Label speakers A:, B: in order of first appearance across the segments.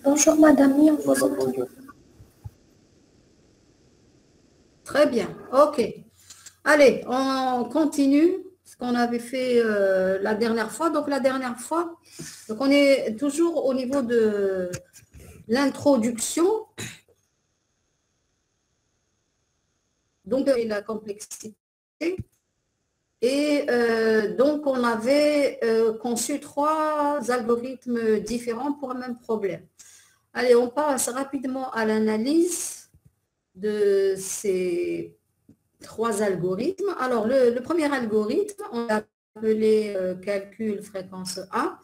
A: Bonjour madame, oui, on vous entend.
B: Bonjour.
C: Très bien, ok. Allez, on continue ce qu'on avait fait la dernière fois. Donc la dernière fois, donc on est toujours au niveau de l'introduction. Donc et la complexité. Et donc on avait conçu 3 algorithmes différents pour un même problème. Allez, on passe rapidement à l'analyse de ces 3 algorithmes. Alors, le premier algorithme, on l'a appelé calcul fréquence 1.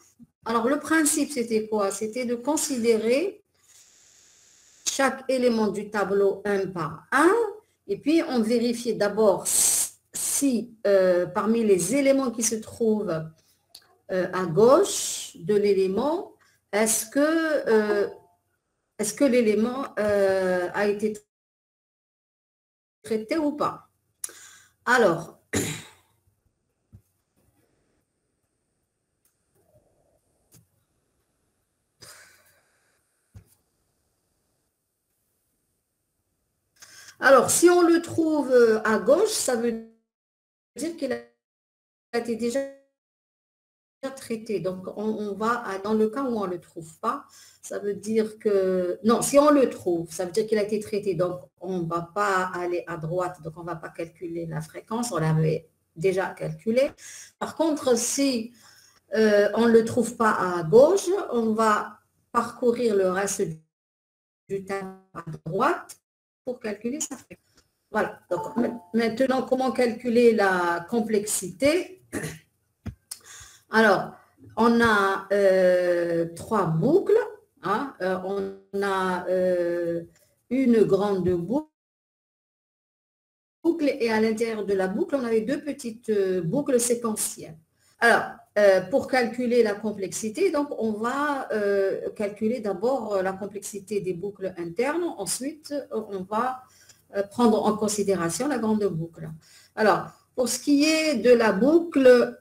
C: Alors, le principe, c'était quoi? C'était de considérer chaque élément du tableau un par un, et puis on vérifiait d'abord si parmi les éléments qui se trouvent à gauche de l'élément, est-ce que l'élément a été traité ou pas? Alors, si on le trouve à gauche, ça veut dire qu'il a été déjà traité. Donc, on va, dans le cas où on ne le trouve pas, ça veut dire que... Non, si on le trouve, ça veut dire qu'il a été traité. Donc, on ne va pas aller à droite, donc on ne va pas calculer la fréquence, on l'avait déjà calculé. Par contre, si on ne le trouve pas à gauche, on va parcourir le reste du tableau à droite pour calculer sa fréquence. Voilà. Donc, maintenant, comment calculer la complexité? Alors, on a 3 boucles. Hein, on a une grande boucle et à l'intérieur de la boucle, on avait 2 petites boucles séquentielles. Alors, pour calculer la complexité, donc on va calculer d'abord la complexité des boucles internes. Ensuite, on va prendre en considération la grande boucle. Alors, pour ce qui est de la boucle...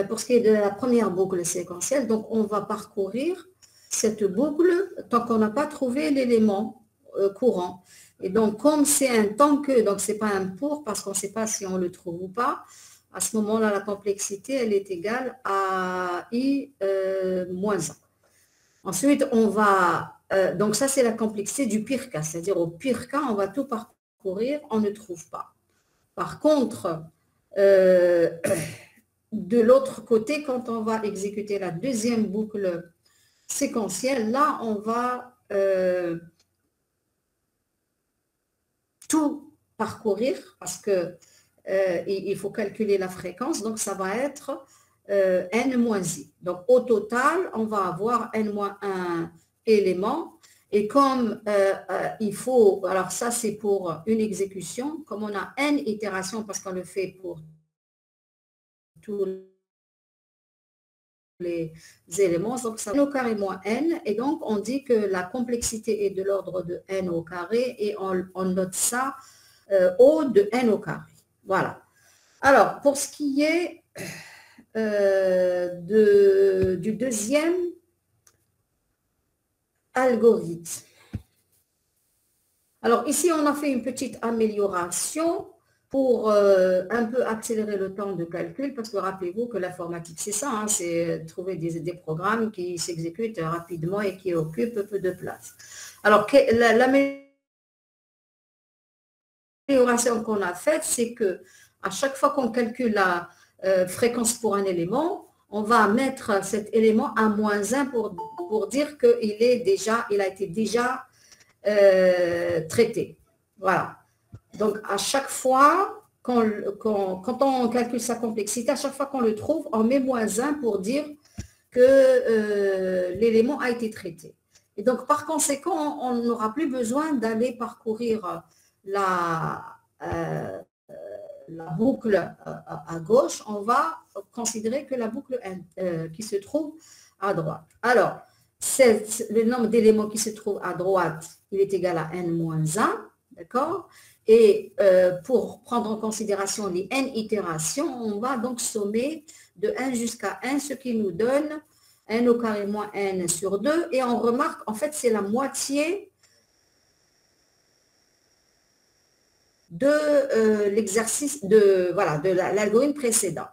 C: pour ce qui est de la première boucle séquentielle, donc on va parcourir cette boucle tant qu'on n'a pas trouvé l'élément courant. Et donc, comme c'est un tant que, donc ce n'est pas un pour parce qu'on ne sait pas si on le trouve ou pas, à ce moment-là, la complexité, elle est égale à i moins 1. Ensuite, on va, donc ça c'est la complexité du pire cas, c'est-à-dire au pire cas, on va tout parcourir, on ne trouve pas. Par contre, de l'autre côté, quand on va exécuter la deuxième boucle séquentielle, là, on va tout parcourir parce que il faut calculer la fréquence, donc ça va être n-i. Donc au total, on va avoir n-1 éléments. Et comme il faut, alors ça c'est pour une exécution, comme on a n itérations parce qu'on le fait pour tous les éléments, donc ça n au carré moins n, et donc on dit que la complexité est de l'ordre de n au carré, et on note ça O de n au carré. Voilà. Alors, pour ce qui est du deuxième algorithme. Alors, ici, on a fait une petite amélioration pour un peu accélérer le temps de calcul, parce que rappelez-vous que l'informatique, c'est ça, hein, c'est trouver des programmes qui s'exécutent rapidement et qui occupent peu de place. Alors, l'amélioration qu'on a faite, c'est que à chaque fois qu'on calcule la fréquence pour un élément, on va mettre cet élément à moins 1 pour dire qu'il a été déjà traité. Voilà. Donc, à chaque fois, quand on calcule sa complexité, à chaque fois qu'on le trouve, on met moins 1 pour dire que l'élément a été traité. Et donc, par conséquent, on n'aura plus besoin d'aller parcourir la boucle à gauche. On va considérer que la boucle qui se trouve à droite. Alors, le nombre d'éléments qui se trouvent à droite, il est égal à n-1, d'accord? Et pour prendre en considération les n itérations, on va donc sommer de 1 jusqu'à 1, ce qui nous donne n au carré moins n sur 2. Et on remarque, en fait, c'est la moitié de l'exercice de l'algorithme précédent.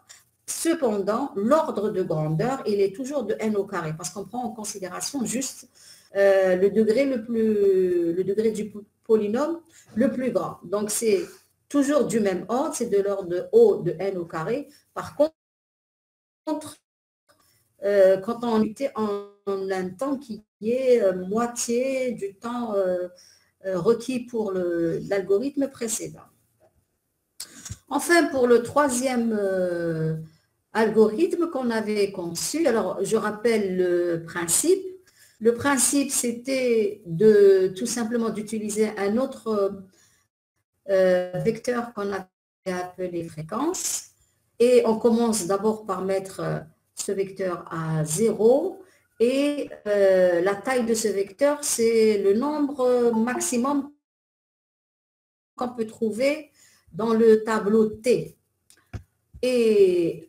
C: Cependant, l'ordre de grandeur, il est toujours de n au carré, parce qu'on prend en considération juste le degré du polynôme le plus grand. Donc, c'est toujours du même ordre, c'est de l'ordre de O de n au carré. Par contre, quand on était en un temps qui est moitié du temps requis pour l'algorithme précédent. Enfin, pour le troisième algorithme qu'on avait conçu, alors je rappelle le principe. Le principe, c'était tout simplement d'utiliser un autre vecteur qu'on avait appelé fréquence. Et on commence d'abord par mettre ce vecteur à 0. Et la taille de ce vecteur, c'est le nombre maximum qu'on peut trouver dans le tableau T. Et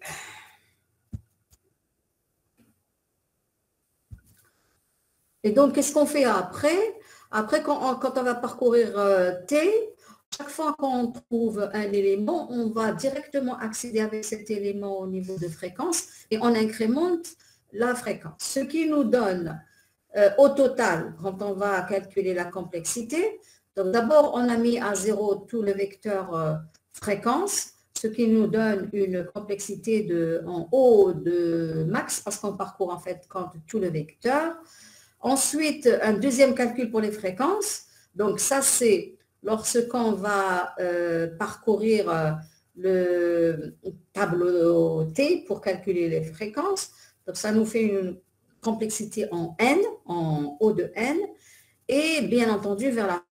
C: donc, qu'est-ce qu'on fait après? Après, quand on va parcourir T, chaque fois qu'on trouve un élément, on va directement accéder avec cet élément au niveau de fréquence et on incrémente la fréquence. Ce qui nous donne au total, quand on va calculer la complexité, donc d'abord, on a mis à 0 tout le vecteur fréquence, ce qui nous donne une complexité en haut de max, parce qu'on parcourt en fait tout le vecteur. Ensuite, un deuxième calcul pour les fréquences. Donc ça, c'est lorsqu'on va parcourir le tableau T pour calculer les fréquences. Donc ça nous fait une complexité en N, en O de N. Et bien entendu, vers la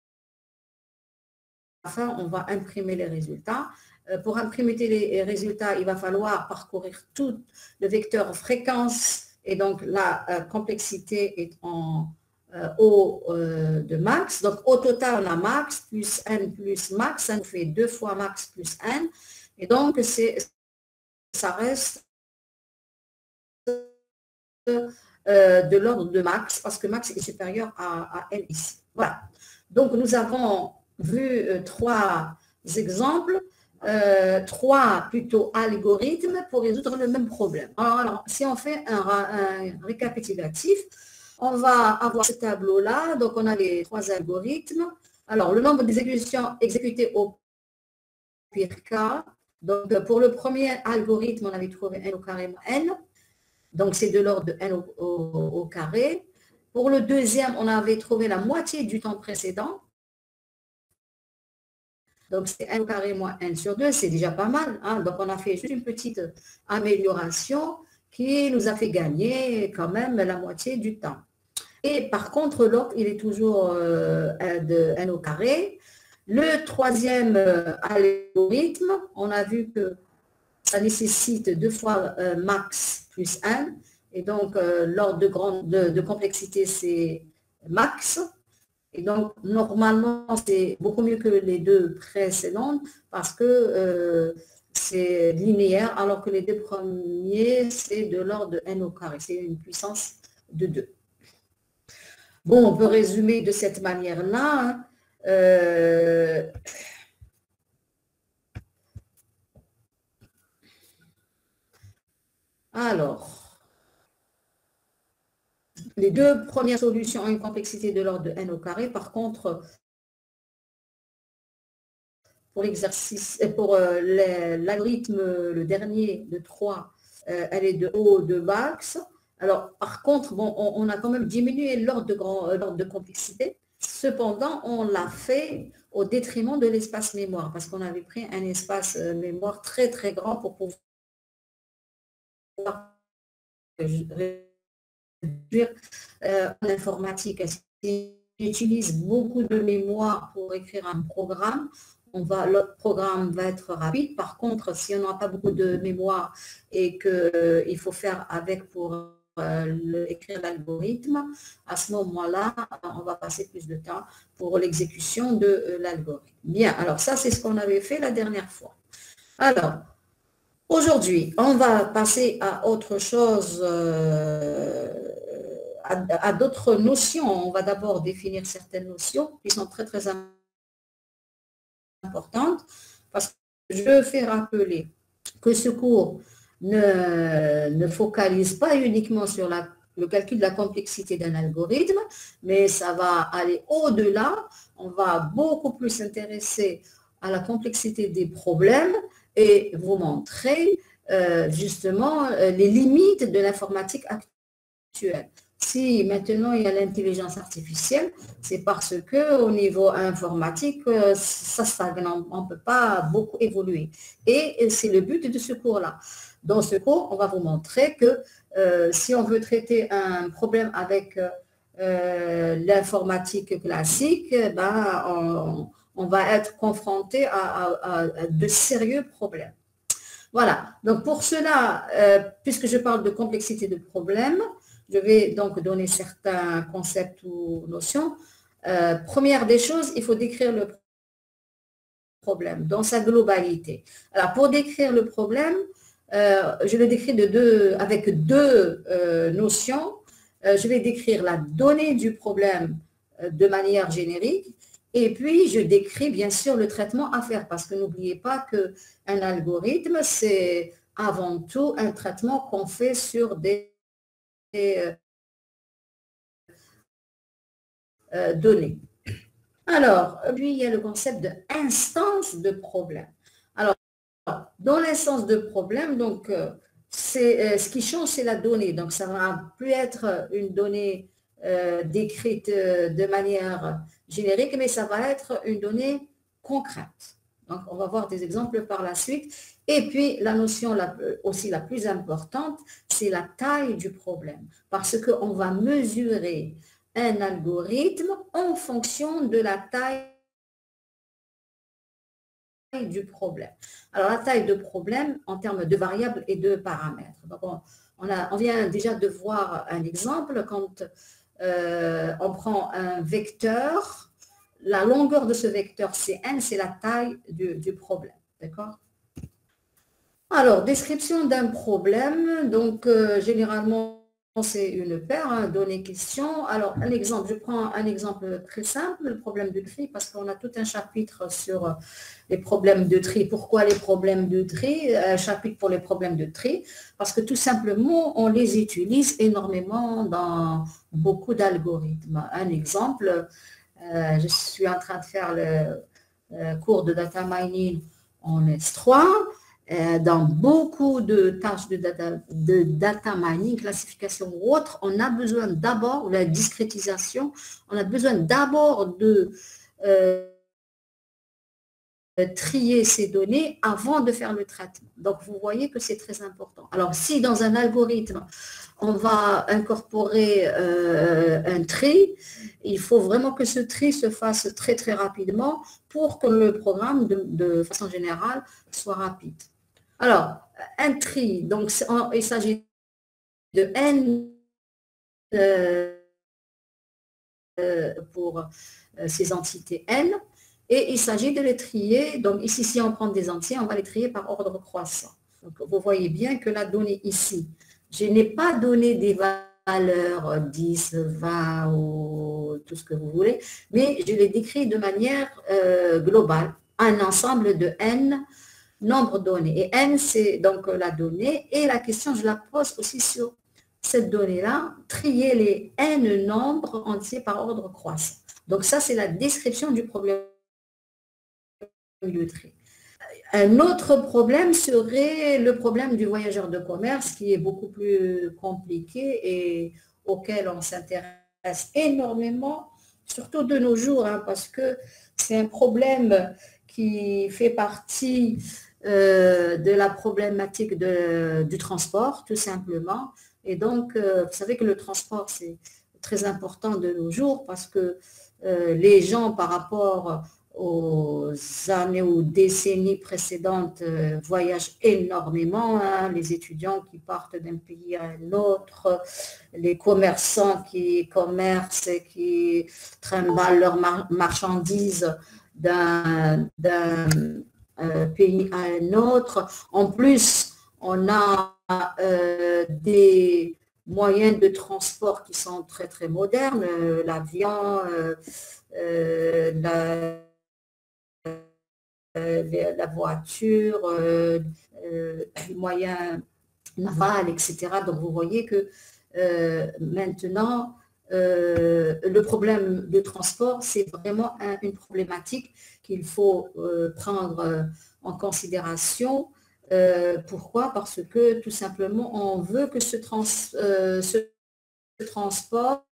C: fin, on va imprimer les résultats. Pour imprimer les résultats, il va falloir parcourir tout le vecteur fréquence. Et donc, la complexité est en O de max. Donc, au total, on a max plus n plus max. Ça nous fait 2 fois max plus n. Et donc, ça reste de l'ordre de max, parce que max est supérieur à n ici. Voilà. Donc, nous avons vu 3 exemples. 3 plutôt algorithmes pour résoudre le même problème. Alors, si on fait un récapitulatif, on va avoir ce tableau-là. Donc, on a les 3 algorithmes. Alors, le nombre d'exécutions exécutées au pire cas. Donc, pour le premier algorithme, on avait trouvé n au carré moins n. Donc, c'est de l'ordre de n au carré. Pour le deuxième, on avait trouvé la moitié du temps précédent. Donc, c'est n au carré moins n sur 2, c'est déjà pas mal. Hein? Donc, on a fait juste une petite amélioration qui nous a fait gagner quand même la moitié du temps. Et par contre, l'autre, il est toujours de n au carré. Le troisième algorithme, on a vu que ça nécessite 2 fois max plus n. Et donc, l'ordre de complexité, c'est max. Et donc, normalement, c'est beaucoup mieux que les 2 précédentes parce que c'est linéaire, alors que les 2 premiers, c'est de l'ordre de n au carré. C'est une puissance de 2. Bon, on peut résumer de cette manière-là. Alors, les 2 premières solutions ont une complexité de l'ordre de n au carré. Par contre, pour l'exercice, pour l'algorithme, le dernier de 3, elle est de O de max. Alors, par contre, bon, on a quand même diminué l'ordre de complexité. Cependant, on l'a fait au détriment de l'espace mémoire, parce qu'on avait pris un espace mémoire très, très grand pour pouvoir réduire en informatique. Si on utilise beaucoup de mémoire pour écrire un programme, l'autre programme va être rapide. Par contre, si on n'a pas beaucoup de mémoire et qu'il faut faire avec pour écrire l'algorithme, à ce moment-là, on va passer plus de temps pour l'exécution de l'algorithme. Bien, alors ça, c'est ce qu'on avait fait la dernière fois. Alors, Aujourd'hui, on va passer à autre chose, à d'autres notions. On va d'abord définir certaines notions qui sont très, très importantes parce que je fais rappeler que ce cours ne focalise pas uniquement sur le calcul de la complexité d'un algorithme, mais ça va aller au-delà. On va beaucoup plus s'intéresser à la complexité des problèmes et vous montrer justement les limites de l'informatique actuelle. Si maintenant il y a l'intelligence artificielle, c'est parce qu'au niveau informatique, ça stagne, on ne peut pas beaucoup évoluer. Et c'est le but de ce cours-là. Dans ce cours, on va vous montrer que si on veut traiter un problème avec l'informatique classique, ben, on va être confronté à de sérieux problèmes. Voilà, donc pour cela, puisque je parle de complexité de problèmes, je vais donc donner certains concepts ou notions. Première des choses, il faut décrire le problème dans sa globalité. Alors, pour décrire le problème, je le décris avec deux notions. Je vais décrire la donnée du problème de manière générique et puis je décris bien sûr le traitement à faire parce que n'oubliez pas qu'un algorithme, c'est avant tout un traitement qu'on fait sur des données. Alors, puis il y a le concept d'instance de problème. Alors, dans l'instance de problème, donc, ce qui change, c'est la donnée. Donc, ça ne va plus être une donnée décrite de manière générique, mais ça va être une donnée concrète. Donc, on va voir des exemples par la suite. Et puis, la notion aussi la plus importante, c'est la taille du problème. Parce qu'on va mesurer un algorithme en fonction de la taille du problème. Alors, la taille de problème en termes de variables et de paramètres. Donc, on vient déjà de voir un exemple quand on prend un vecteur, la longueur de ce vecteur Cn, c'est la taille du problème. D'accord? Alors, description d'un problème. Donc, généralement, c'est une paire, données, questions. Alors, un exemple, je prends un exemple très simple, le problème de tri, parce qu'on a tout un chapitre sur les problèmes de tri. Pourquoi les problèmes de tri? Un chapitre pour les problèmes de tri, parce que tout simplement, on les utilise énormément dans beaucoup d'algorithmes. Un exemple, je suis en train de faire le cours de data mining en S3. Dans beaucoup de tâches de data mining, classification ou autre, on a besoin d'abord, la discrétisation, on a besoin d'abord de trier ces données avant de faire le traitement. Donc, vous voyez que c'est très important. Alors, si dans un algorithme, on va incorporer un tri, il faut vraiment que ce tri se fasse très, très rapidement pour que le programme, de façon générale, soit rapide. Alors, un tri, donc il s'agit de n pour ces entités n, et il s'agit de les trier. Donc ici, si on prend des entiers, on va les trier par ordre croissant. Donc, vous voyez bien que la donnée ici, je n'ai pas donné des valeurs 10, 20 ou tout ce que vous voulez, mais je les décris de manière globale, un ensemble de n nombre donné. Et n, c'est donc la donnée. Et la question, je la pose aussi sur cette donnée-là, trier les n nombres entiers par ordre croissant. Donc ça, c'est la description du problème de tri. Un autre problème serait le problème du voyageur de commerce, qui est beaucoup plus compliqué et auquel on s'intéresse énormément, surtout de nos jours, parce que c'est un problème qui fait partie de la problématique du transport, tout simplement. Et donc, vous savez que le transport, c'est très important de nos jours parce que les gens, par rapport aux années ou décennies précédentes, voyagent énormément. Les étudiants qui partent d'un pays à un autre, les commerçants qui commercent et qui trimballent leurs marchandises d'un pays à un autre. En plus, On a des moyens de transport qui sont très, très modernes, l'avion, la voiture, les moyens navals, etc. Donc, vous voyez que maintenant, le problème de transport, c'est vraiment une problématique qu'il faut prendre en considération. Pourquoi? Parce que tout simplement, on veut que ce transport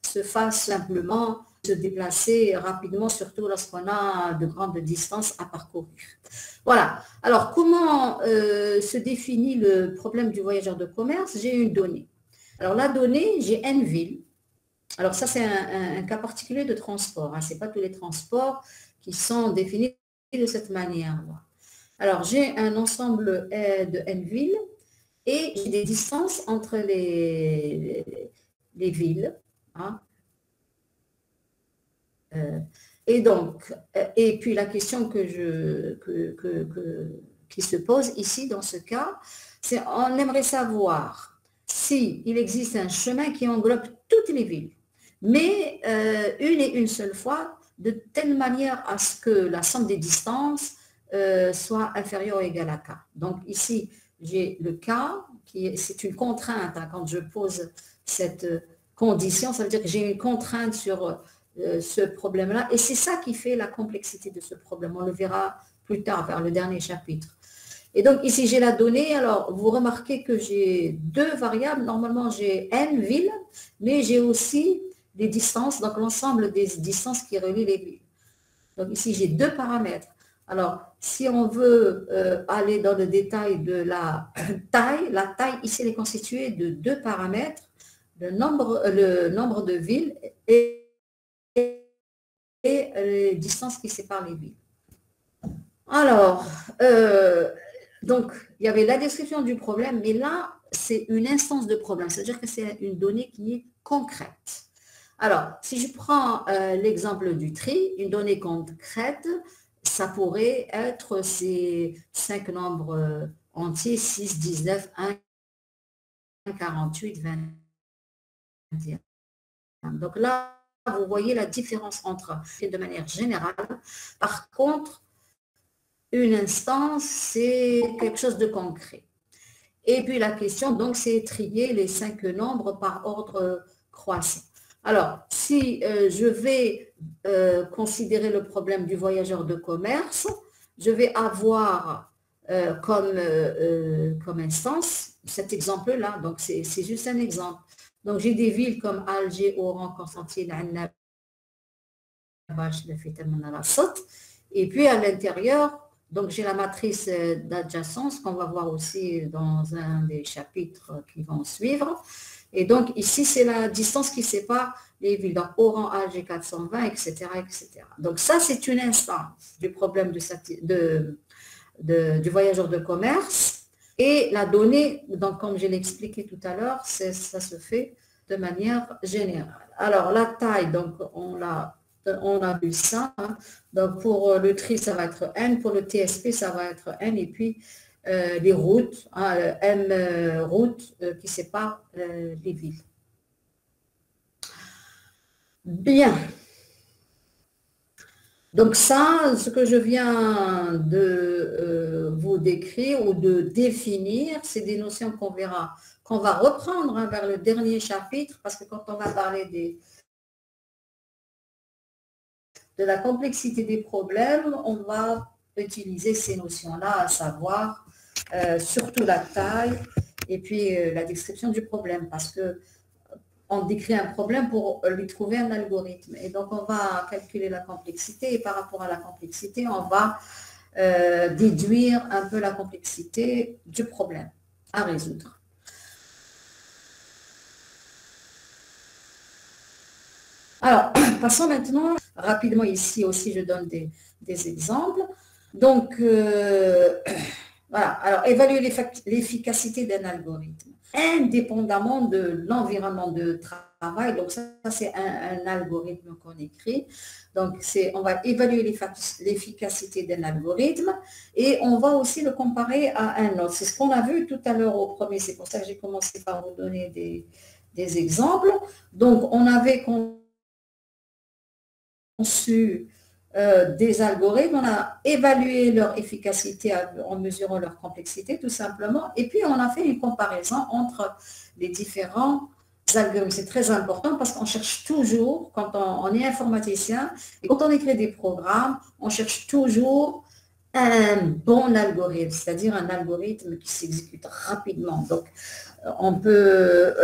C: se fasse simplement, se déplacer rapidement, surtout lorsqu'on a de grandes distances à parcourir. Voilà. Alors, comment se définit le problème du voyageur de commerce? J'ai une donnée. Alors, la donnée, j'ai une ville. Alors, ça, c'est un cas particulier de transport. Hein. Ce n'est pas tous les transports qui sont définis de cette manière. Alors, j'ai un ensemble de N villes et j'ai des distances entre les villes. Hein. Et donc, et puis la question qui se pose ici dans ce cas, c'est on aimerait savoir s'il existe un chemin qui englobe toutes les villes, mais une et une seule fois, de telle manière à ce que la somme des distances soit inférieure ou égale à K. Donc ici, j'ai le K, c'est une contrainte. Hein, quand je pose cette condition, ça veut dire que j'ai une contrainte sur ce problème-là. Et c'est ça qui fait la complexité de ce problème. On le verra plus tard, vers le dernier chapitre. Et donc, ici, j'ai la donnée. Alors, vous remarquez que j'ai deux variables. Normalement, j'ai N villes, mais j'ai aussi des distances, donc l'ensemble des distances qui relient les villes. Donc, ici, j'ai deux paramètres. Alors, si on veut aller dans le détail de la taille ici, elle est constituée de deux paramètres, le nombre de villes et les distances qui séparent les villes. Alors, donc, il y avait la description du problème, mais là, c'est une instance de problème, c'est-à-dire que c'est une donnée qui est concrète. Alors, si je prends l'exemple du tri, une donnée concrète, ça pourrait être ces 5 nombres entiers, 6, 19, 1, 48, 21. Donc là, vous voyez la différence entre, de manière générale. Par contre, une instance, c'est quelque chose de concret. Et puis la question, donc, c'est trier les 5 nombres par ordre croissant. Alors, si je vais considérer le problème du voyageur de commerce, je vais avoir comme instance cet exemple-là. Donc, c'est juste un exemple. Donc, j'ai des villes comme Alger, Oran, Constantine, Annab, et puis à l'intérieur, donc j'ai la matrice d'adjacence qu'on va voir aussi dans un des chapitres qui vont suivre. Et donc ici, c'est la distance qui sépare les villes. Donc Oran, Alger 420, etc., etc. Donc ça, c'est une instance du problème du voyageur de commerce. Et la donnée, donc comme je l'ai expliqué tout à l'heure, ça se fait de manière générale. Alors la taille, donc on a vu ça. Hein. Donc pour le tri, ça va être N. Pour le TSP, ça va être N. Et puis les routes, hein, M routes qui séparent les villes. Bien. Donc ça, ce que je viens de vous décrire ou de définir, c'est des notions qu'on verra, qu'on va reprendre hein, vers le dernier chapitre, parce que quand on va parler de la complexité des problèmes, on va utiliser ces notions-là, à savoir surtout la taille et puis la description du problème, parce que on décrit un problème pour lui trouver un algorithme. Et donc, on va calculer la complexité et par rapport à la complexité, on va déduire un peu la complexité du problème à résoudre. Alors, passons maintenant rapidement ici aussi, je donne des exemples. Donc, voilà. Alors, évaluer l'efficacité d'un algorithme. indépendamment de l'environnement de travail. Donc ça c'est un algorithme qu'on écrit. Donc on va évaluer l'efficacité d'un algorithme et on va aussi le comparer à un autre. C'est ce qu'on a vu tout à l'heure au premier, c'est pour ça que j'ai commencé par vous donner des exemples. Donc on avait conçu des algorithmes, on a évalué leur efficacité en mesurant leur complexité tout simplement, et puis on a fait une comparaison entre les différents algorithmes. C'est très important parce qu'on cherche toujours, quand on est informaticien, et quand on écrit des programmes, on cherche toujours un bon algorithme, c'est-à-dire un algorithme qui s'exécute rapidement. Donc, on peut,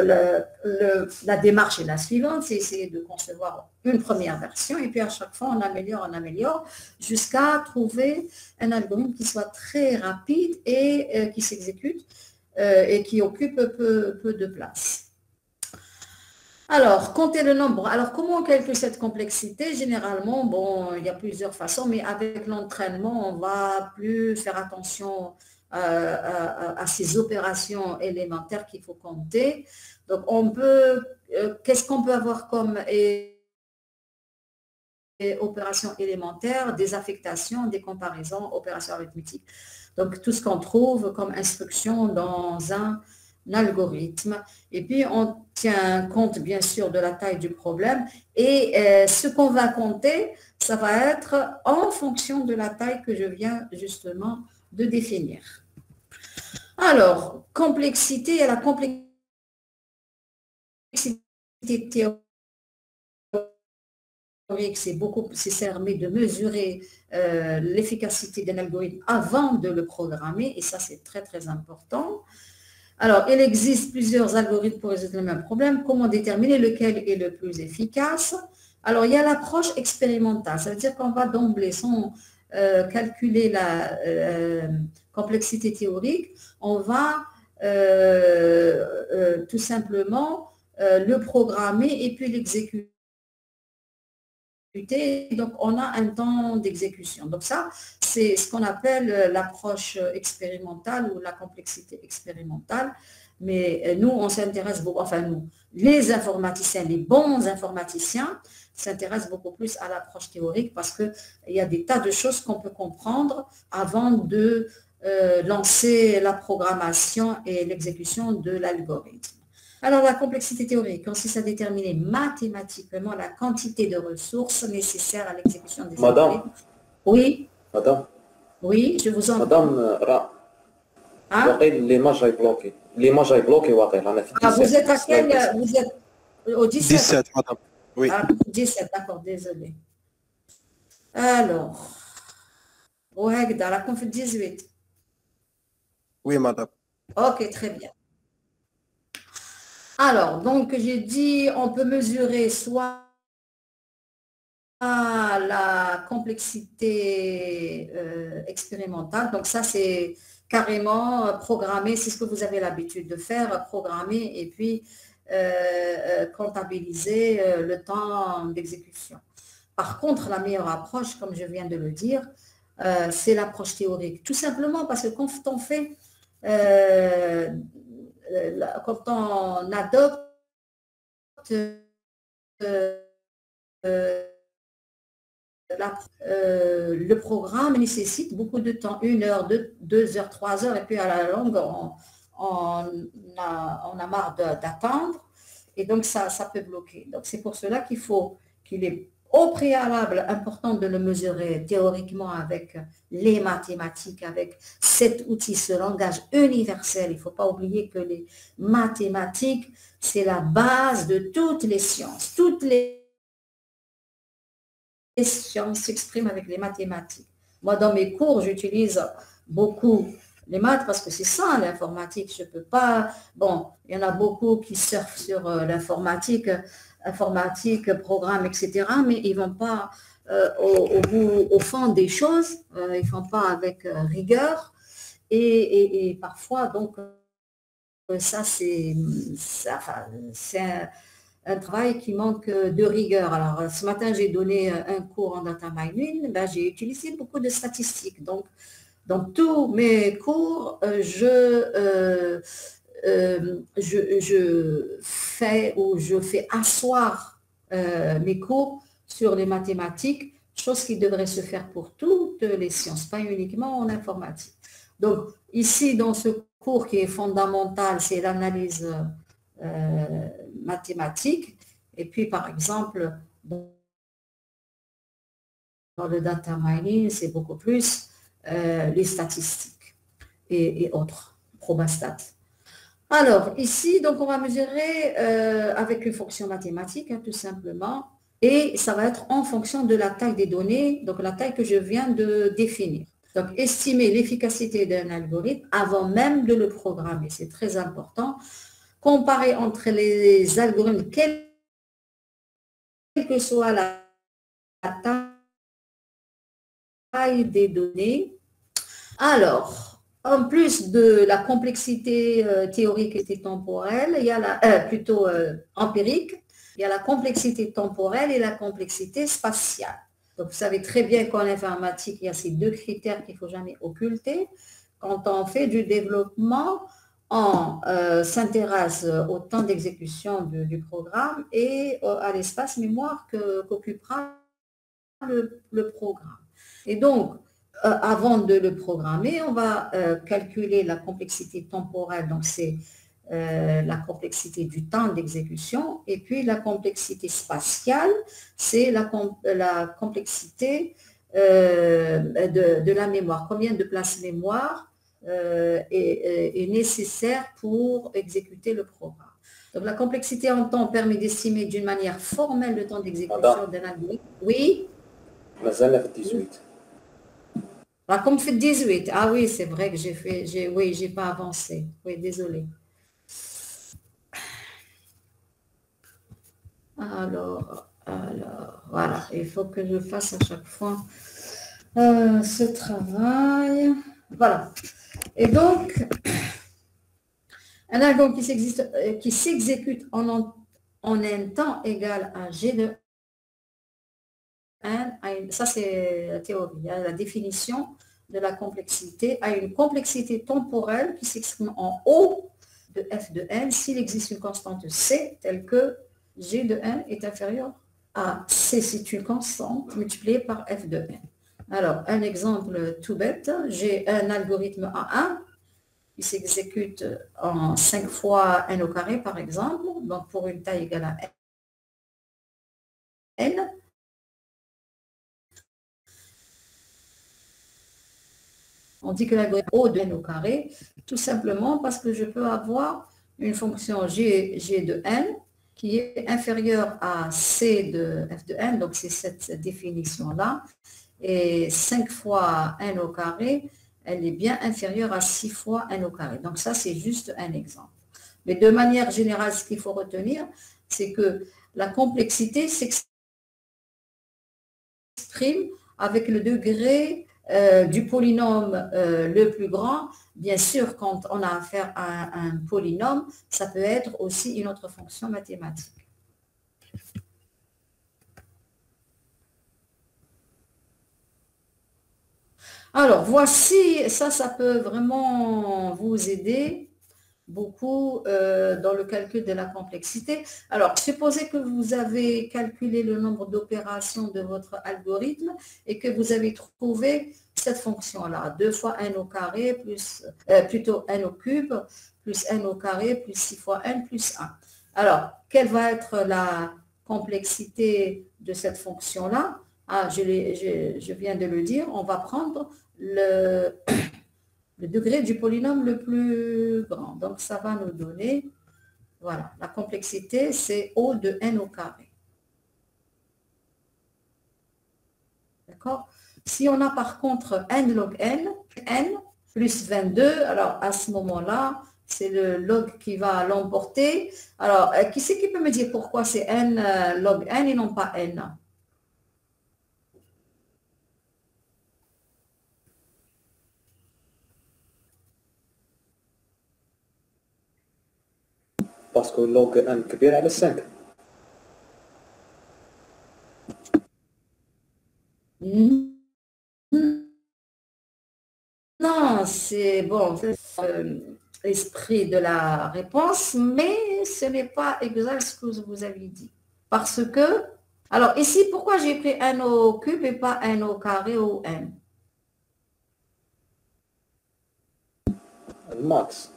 C: la démarche est la suivante, c'est essayer de concevoir une première version et puis à chaque fois on améliore jusqu'à trouver un algorithme qui soit très rapide et qui s'exécute et qui occupe peu de place. Alors, compter le nombre. Alors, comment on calcule cette complexité? Généralement, bon, il y a plusieurs façons, mais avec l'entraînement, on va plus faire attention à ces opérations élémentaires qu'il faut compter. Donc, qu'est-ce qu'on peut avoir comme opérations élémentaires? Des affectations, des comparaisons, opérations arithmétiques. Donc, tout ce qu'on trouve comme instruction dans un algorithme. Et puis, on tient compte, bien sûr, de la taille du problème. Et ce qu'on va compter, ça va être en fonction de la taille que je viens justement de définir. Alors, complexité et la complexité théorique, c'est permet de mesurer l'efficacité d'un algorithme avant de le programmer. Et ça, c'est très, très important. Alors, il existe plusieurs algorithmes pour résoudre le même problème. Comment déterminer lequel est le plus efficace? Alors, il y a l'approche expérimentale. Ça veut dire qu'on va d'emblée, sans calculer la complexité théorique, on va tout simplement le programmer et puis l'exécuter. Donc, on a un temps d'exécution. Donc, ça, c'est ce qu'on appelle l'approche expérimentale ou la complexité expérimentale. Mais nous, on s'intéresse beaucoup, enfin nous, les informaticiens, les bons informaticiens, s'intéressent beaucoup plus à l'approche théorique parce qu'il y a des tas de choses qu'on peut comprendre avant de lancer la programmation et l'exécution de l'algorithme. Alors, la complexité théorique consiste à déterminer mathématiquement la quantité de ressources nécessaires à l'exécution des algorithmes. Oui.
B: Madame.
C: Oui, je vous entends.
B: Madame, l'image est bloquée. L'image est bloquée.
C: Vous êtes à quel? Vous êtes au 17?
D: 17, madame. Oui.
C: 17, d'accord, désolé. Alors, au Hegda, la conf 18.
D: Oui, madame.
C: Ok, très bien. Alors, donc, j'ai dit, on peut mesurer soit la complexité expérimentale. Donc, ça, c'est carrément programmer, c'est ce que vous avez l'habitude de faire, programmer et puis comptabiliser le temps d'exécution. Par contre, la meilleure approche, comme je viens de le dire, c'est l'approche théorique. Tout simplement parce que quand on fait quand on adopte le programme nécessite beaucoup de temps, 1 heure, 2 heures, 3 heures, et puis à la longue, on a marre d'attendre, et donc ça peut bloquer. Donc c'est pour cela qu'il est au préalable important de le mesurer théoriquement avec les mathématiques, avec cet outil, ce langage universel. Il ne faut pas oublier que les mathématiques, c'est la base de toutes les sciences. Toutes les sciences s'expriment avec les mathématiques. Moi, dans mes cours, j'utilise beaucoup les maths parce que c'est ça l'informatique. Je peux pas... Bon, il y en a beaucoup qui surfent sur l'informatique, programme, etc. Mais ils ne vont pas au fond des choses. Ils ne font pas avec rigueur. Et parfois, donc, ça, c'est un travail qui manque de rigueur. Alors, ce matin, j'ai donné un cours en data mining. Ben, j'ai utilisé beaucoup de statistiques. Donc, dans tous mes cours, je fais asseoir mes cours sur les mathématiques, chose qui devrait se faire pour toutes les sciences, pas uniquement en informatique. Donc, ici, dans ce cours qui est fondamental, c'est l'analyse mathématique. Et puis, par exemple, dans le data mining, c'est beaucoup plus les statistiques et autres, probastat. Alors, ici, donc, on va mesurer avec une fonction mathématique, hein, tout simplement, et ça va être en fonction de la taille des données, donc la taille que je viens de définir. Donc, estimer l'efficacité d'un algorithme avant même de le programmer, c'est très important. Comparer entre les algorithmes, quelle que soit la taille des données. Alors, en plus de la complexité théorique et temporelle, il y a plutôt empirique, il y a la complexité temporelle et la complexité spatiale. Donc, vous savez très bien qu'en informatique, il y a ces deux critères qu'il ne faut jamais occulter. Quand on fait du développement, on s'intéresse au temps d'exécution du programme et à l'espace mémoire qu'occupera le programme. Et donc, avant de le programmer, on va calculer la complexité temporelle, donc c'est la complexité du temps d'exécution, et puis la complexité spatiale, c'est la complexité de la mémoire. Combien de places mémoire est nécessaire pour exécuter le programme. Donc la complexité en temps permet d'estimer d'une manière formelle le temps d'exécution d'un algorithme. Oui.
B: مازال في 18.
C: Ah, comme fait 18. Ah oui, c'est vrai que j'ai pas avancé. Oui, désolé. Alors, voilà, il faut que je fasse à chaque fois ce travail. Voilà. Et donc, un algorithme qui s'exécute en un temps égal à G de N, ça c'est la théorie, la définition de la complexité, a une complexité temporelle qui s'exprime en O de F de N s'il existe une constante C telle que G de N est inférieur à C, c'est une constante multipliée par F de N. Alors, un exemple tout bête, j'ai un algorithme A1 qui s'exécute en 5 fois n au carré, par exemple, donc pour une taille égale à n. On dit que l'algorithme O de n au carré, tout simplement parce que je peux avoir une fonction g de n qui est inférieure à c de f de n, donc c'est cette définition-là, et 5 fois n au carré, elle est bien inférieure à 6 fois n au carré. Donc ça, c'est juste un exemple. Mais de manière générale, ce qu'il faut retenir, c'est que la complexité s'exprime avec le degré du polynôme le plus grand. Bien sûr, quand on a affaire à un polynôme, ça peut être aussi une autre fonction mathématique. Alors, voici, ça peut vraiment vous aider beaucoup dans le calcul de la complexité. Alors, supposez que vous avez calculé le nombre d'opérations de votre algorithme et que vous avez trouvé cette fonction-là, 2 fois n au carré plus, plutôt n au cube, plus n au carré, plus 6 fois n, plus 1. Alors, quelle va être la complexité de cette fonction-là? Ah, je viens de le dire, on va prendre le degré du polynôme le plus grand. Donc, ça va nous donner, voilà, la complexité, c'est O de n au carré. D'accord? Si on a par contre n log n plus 22, alors à ce moment-là, c'est le log qui va l'emporter. Alors, qui c'est qui peut me dire pourquoi c'est n log n et non pas n?
B: باسكو log n كبير على 5.
C: Non, c'est bon. l'esprit de la réponse, mais ce n'est pas exact ce que vous avez dit. Parce que, alors ici, pourquoi j'ai pris n au cube et pas n au carré ou n?
B: الماكس.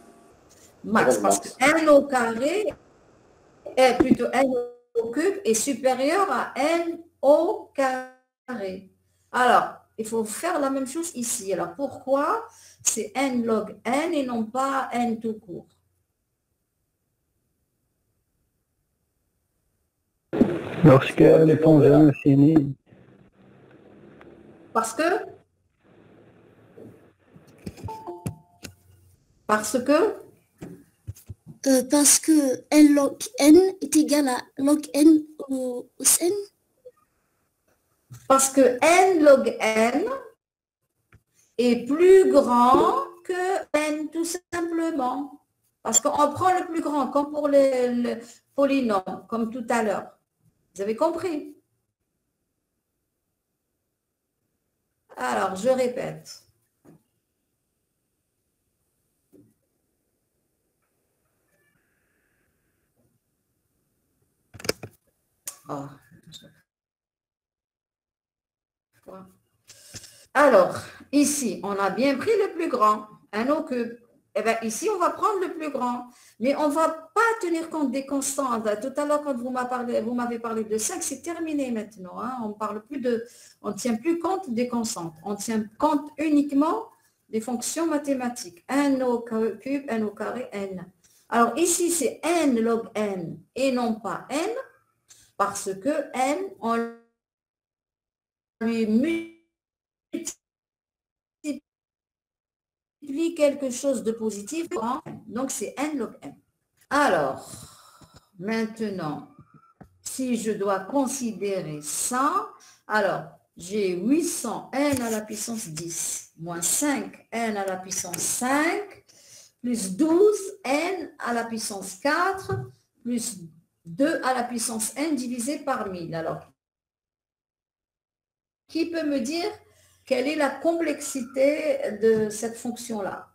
C: Max, parce que n au carré est plutôt n au cube est supérieur à n au carré. Alors, il faut faire la même chose ici. Alors, pourquoi c'est n log n et non pas n tout court?
E: Lorsque les fonctions infinies,
C: Parce que Parce que
A: n log n est égal à log n au n.
C: Parce que n log n est plus grand que n tout simplement. Parce qu'on prend le plus grand, comme pour le polynôme, comme tout à l'heure. Vous avez compris? Alors, je répète. Oh. Alors, ici, on a bien pris le plus grand, n au cube. Eh bien, ici, on va prendre le plus grand, mais on ne va pas tenir compte des constantes. Tout à l'heure, quand vous m'avez parlé de 5, c'est terminé maintenant. Hein. On ne tient plus compte des constantes. On tient compte uniquement des fonctions mathématiques. N au cube, n au carré, n. Alors, ici, c'est n log n et non pas n, parce que n, on lui multiplie quelque chose de positif, donc c'est n log n. Alors, maintenant, si je dois considérer ça, alors j'ai 800 n à la puissance 10, moins 5 n à la puissance 5, plus 12 n à la puissance 4, plus 2 à la puissance n divisé par 1000. Alors, qui peut me dire quelle est la complexité de cette fonction-là?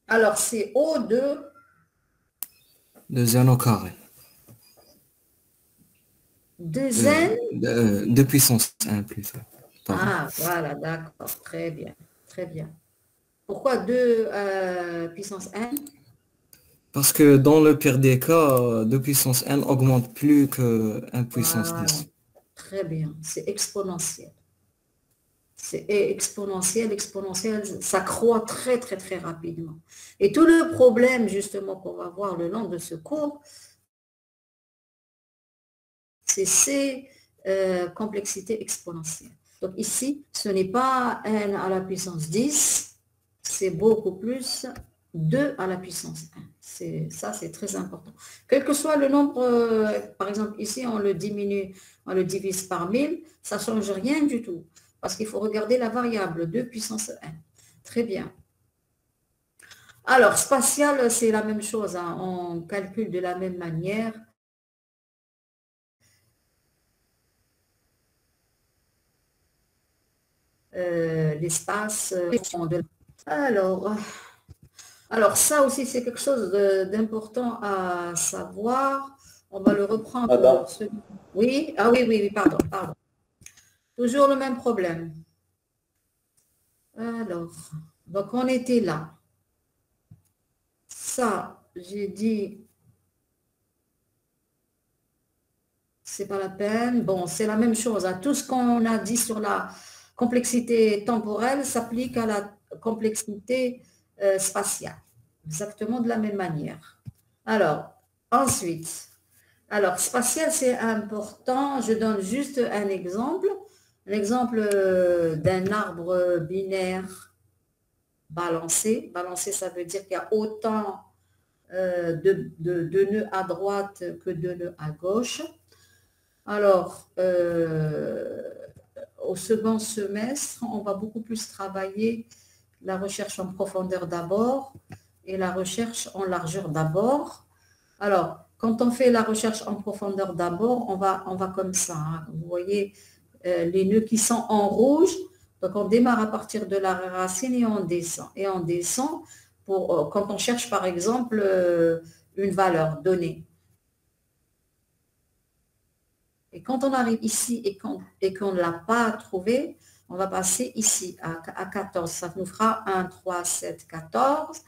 C: Alors, c'est O de
F: 2n au carré.
C: 2n.
F: De puissance 1 plutôt. Pardon.
C: Ah, voilà, d'accord. Très bien. Très bien. Pourquoi 2 puissance n?
F: Parce que dans le pire des cas, 2 puissance n augmente plus que 1 puissance
C: Voilà.
F: 10.
C: Très bien. C'est exponentiel. C'est exponentiel, ça croît très, très, très rapidement. Et tout le problème, justement, qu'on va voir le long de ce cours, c'est ces complexités exponentielles. Donc ici, ce n'est pas n à la puissance 10, c'est beaucoup plus 2 à la puissance 1. Ça, c'est très important. Quel que soit le nombre, par exemple, ici, on le diminue, on le divise par 1000, ça ne change rien du tout. Parce qu'il faut regarder la variable 2 puissance 1. Très bien. Alors, spatial, c'est la même chose. Hein. On calcule de la même manière. L'espace. Alors, ça aussi, c'est quelque chose d'important à savoir. On va le reprendre. Oui, ah oui, pardon. Toujours le même problème. Alors, donc on était là. Ça, j'ai dit, c'est pas la peine. Bon, c'est la même chose. Hein. Tout ce qu'on a dit sur la complexité temporelle s'applique à la complexité spatiale. Exactement de la même manière. Alors, ensuite, spatial, c'est important. Je donne juste un exemple. L'exemple d'un arbre binaire balancé. Balancé, ça veut dire qu'il y a autant de nœuds à droite que de nœuds à gauche. Alors, au second semestre, on va beaucoup plus travailler la recherche en profondeur d'abord et la recherche en largeur d'abord. Alors, quand on fait la recherche en profondeur d'abord, on va comme ça. Hein. Vous voyez les nœuds qui sont en rouge. Donc, on démarre à partir de la racine et on descend. Et on descend quand on cherche, par exemple, une valeur donnée. Et quand on arrive ici et qu'on ne l'a pas trouvé, on va passer ici à 14. Ça nous fera 1, 3, 7, 14.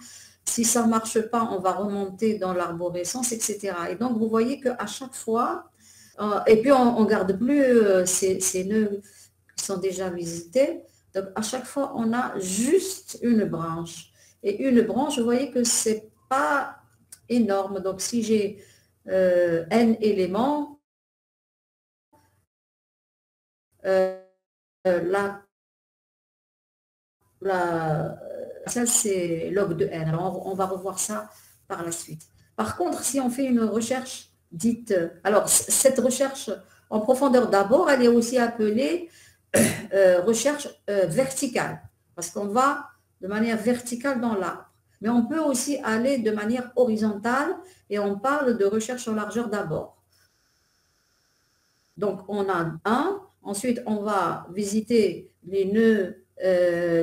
C: Si ça ne marche pas, on va remonter dans l'arborescence, etc. Et donc, vous voyez qu'à chaque fois, et puis on ne garde plus ces nœuds qui sont déjà visités. Donc, à chaque fois, on a juste une branche. Et une branche, vous voyez que ce n'est pas énorme. Donc, si j'ai n éléments, ça c'est log de n. Alors on va revoir ça par la suite. Par contre, si on fait une recherche dite, alors cette recherche en profondeur d'abord, elle est aussi appelée recherche verticale, parce qu'on va de manière verticale dans l'arbre. Mais on peut aussi aller de manière horizontale et on parle de recherche en largeur d'abord. Donc on a 1. Ensuite, on va visiter les nœuds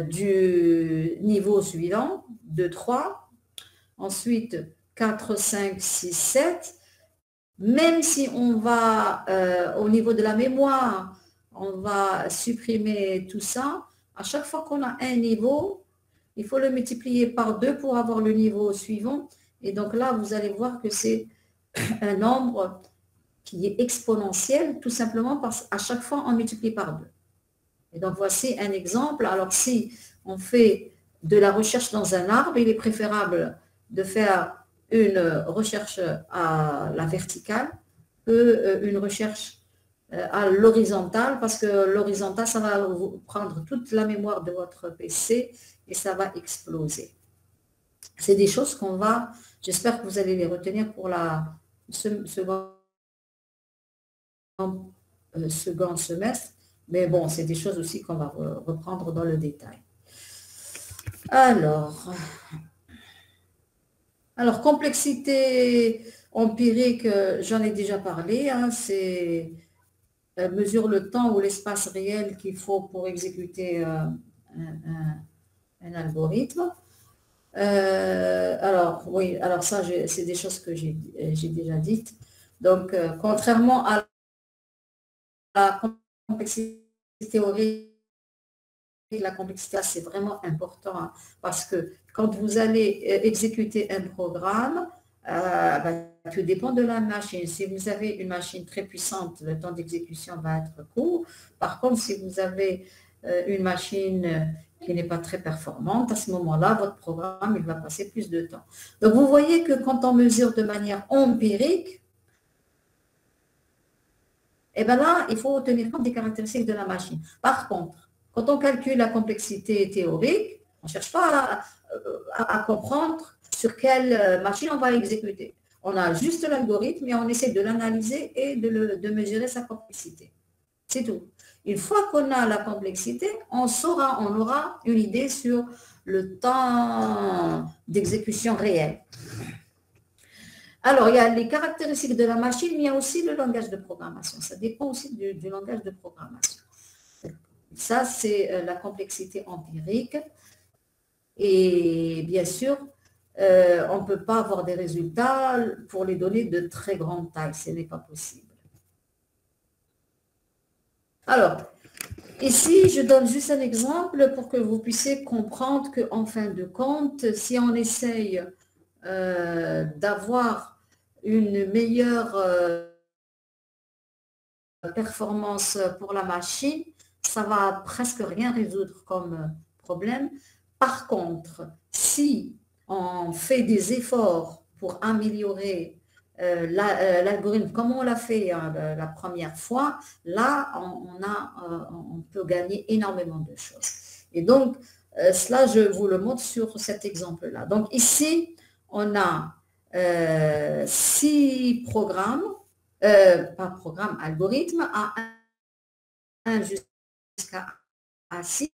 C: du niveau suivant, 2, 3. Ensuite, 4, 5, 6, 7. Même si on va, au niveau de la mémoire, on va supprimer tout ça, à chaque fois qu'on a un niveau, il faut le multiplier par 2 pour avoir le niveau suivant. Et donc là, vous allez voir que c'est un nombre qui est exponentielle, tout simplement parce qu'à chaque fois, on multiplie par 2. Et donc, voici un exemple. Alors, si on fait de la recherche dans un arbre, il est préférable de faire une recherche à la verticale qu'une recherche à l'horizontale, parce que l'horizontale, ça va vous prendre toute la mémoire de votre PC et ça va exploser. C'est des choses qu'on va, j'espère que vous allez les retenir pour la second semestre, mais bon, c'est des choses aussi qu'on va reprendre dans le détail. Alors, complexité empirique, j'en ai déjà parlé, hein, c'est mesure le temps ou l'espace réel qu'il faut pour exécuter un algorithme. Alors, oui, alors ça, c'est des choses que j'ai déjà dites. Donc, contrairement à la complexité théorique, la complexité, c'est vraiment important, hein, parce que quand vous allez exécuter un programme, tout dépend de la machine. Si vous avez une machine très puissante, le temps d'exécution va être court. Par contre, si vous avez une machine qui n'est pas très performante, à ce moment-là, votre programme, il va passer plus de temps. Donc, vous voyez que quand on mesure de manière empirique, et bien là, il faut tenir compte des caractéristiques de la machine. Par contre, quand on calcule la complexité théorique, on ne cherche pas à comprendre sur quelle machine on va exécuter. On a juste l'algorithme et on essaie de l'analyser et de mesurer sa complexité. C'est tout. Une fois qu'on a la complexité, on aura une idée sur le temps d'exécution réel. Alors, il y a les caractéristiques de la machine, mais il y a aussi le langage de programmation. Ça dépend aussi du langage de programmation. Ça, c'est la complexité empirique. Et bien sûr, on ne peut pas avoir des résultats pour les données de très grande taille. Ce n'est pas possible. Alors, ici, je donne juste un exemple pour que vous puissiez comprendre qu'en fin de compte, si on essaye d'avoir une meilleure performance pour la machine, ça va presque rien résoudre comme problème. Par contre, si on fait des efforts pour améliorer l'algorithme comme on l'a fait la première fois, là, on peut gagner énormément de choses. Et donc, cela, je vous le montre sur cet exemple-là. Donc, ici, on a 6 programmes, algorithmes à 1 jusqu'à A6.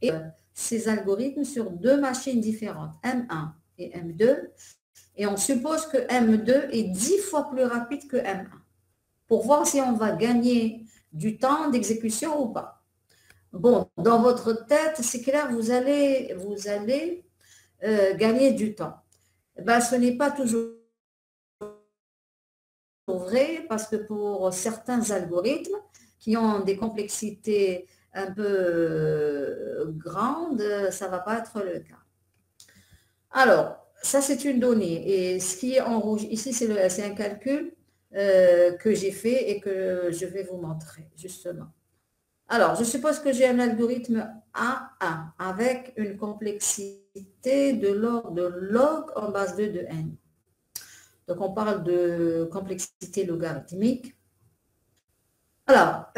C: Et ces algorithmes sur deux machines différentes, M1 et M2. Et on suppose que M2 est 10 fois plus rapide que M1 pour voir si on va gagner du temps d'exécution ou pas. Bon, dans votre tête, c'est clair, vous allez gagner du temps. Ben, ce n'est pas toujours vrai parce que pour certains algorithmes qui ont des complexités un peu grandes, ça ne va pas être le cas. Alors, ça c'est une donnée et ce qui est en rouge ici, c'est un calcul que j'ai fait et que je vais vous montrer justement. Alors, je suppose que j'ai un algorithme A1 avec une complexité de l'ordre de log en base 2 de n. Donc, on parle de complexité logarithmique. Alors,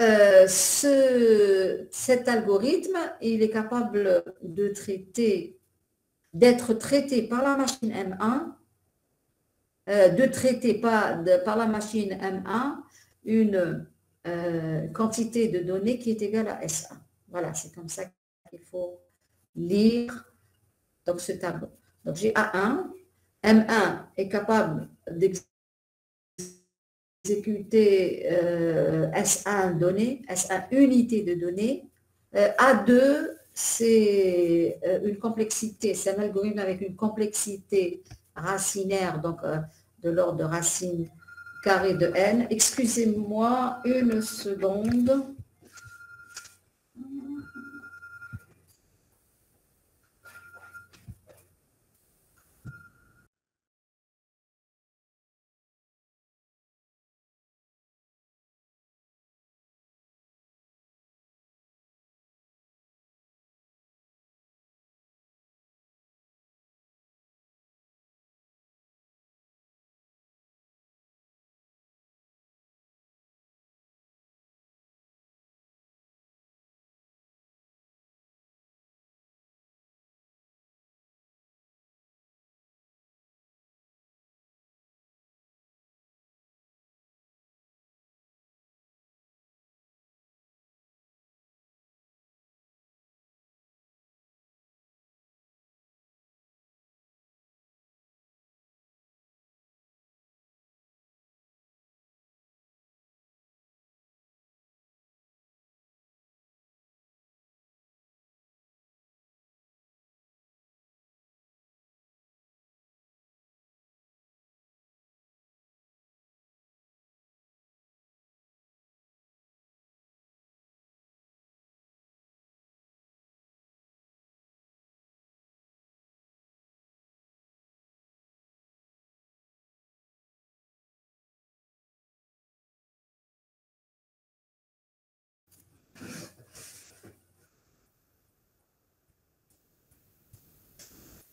C: cet algorithme, il est capable d'être traité par la machine M1, de traiter par la machine M1 une quantité de données qui est égale à S1. Voilà, c'est comme ça qu'il faut lire donc, ce tableau. Donc, j'ai A1. M1 est capable d'exécuter S1 données, S1 unité de données. A2, c'est une complexité, c'est un algorithme avec une complexité racinaire, donc de l'ordre de racine carrée de n. Excusez-moi une seconde.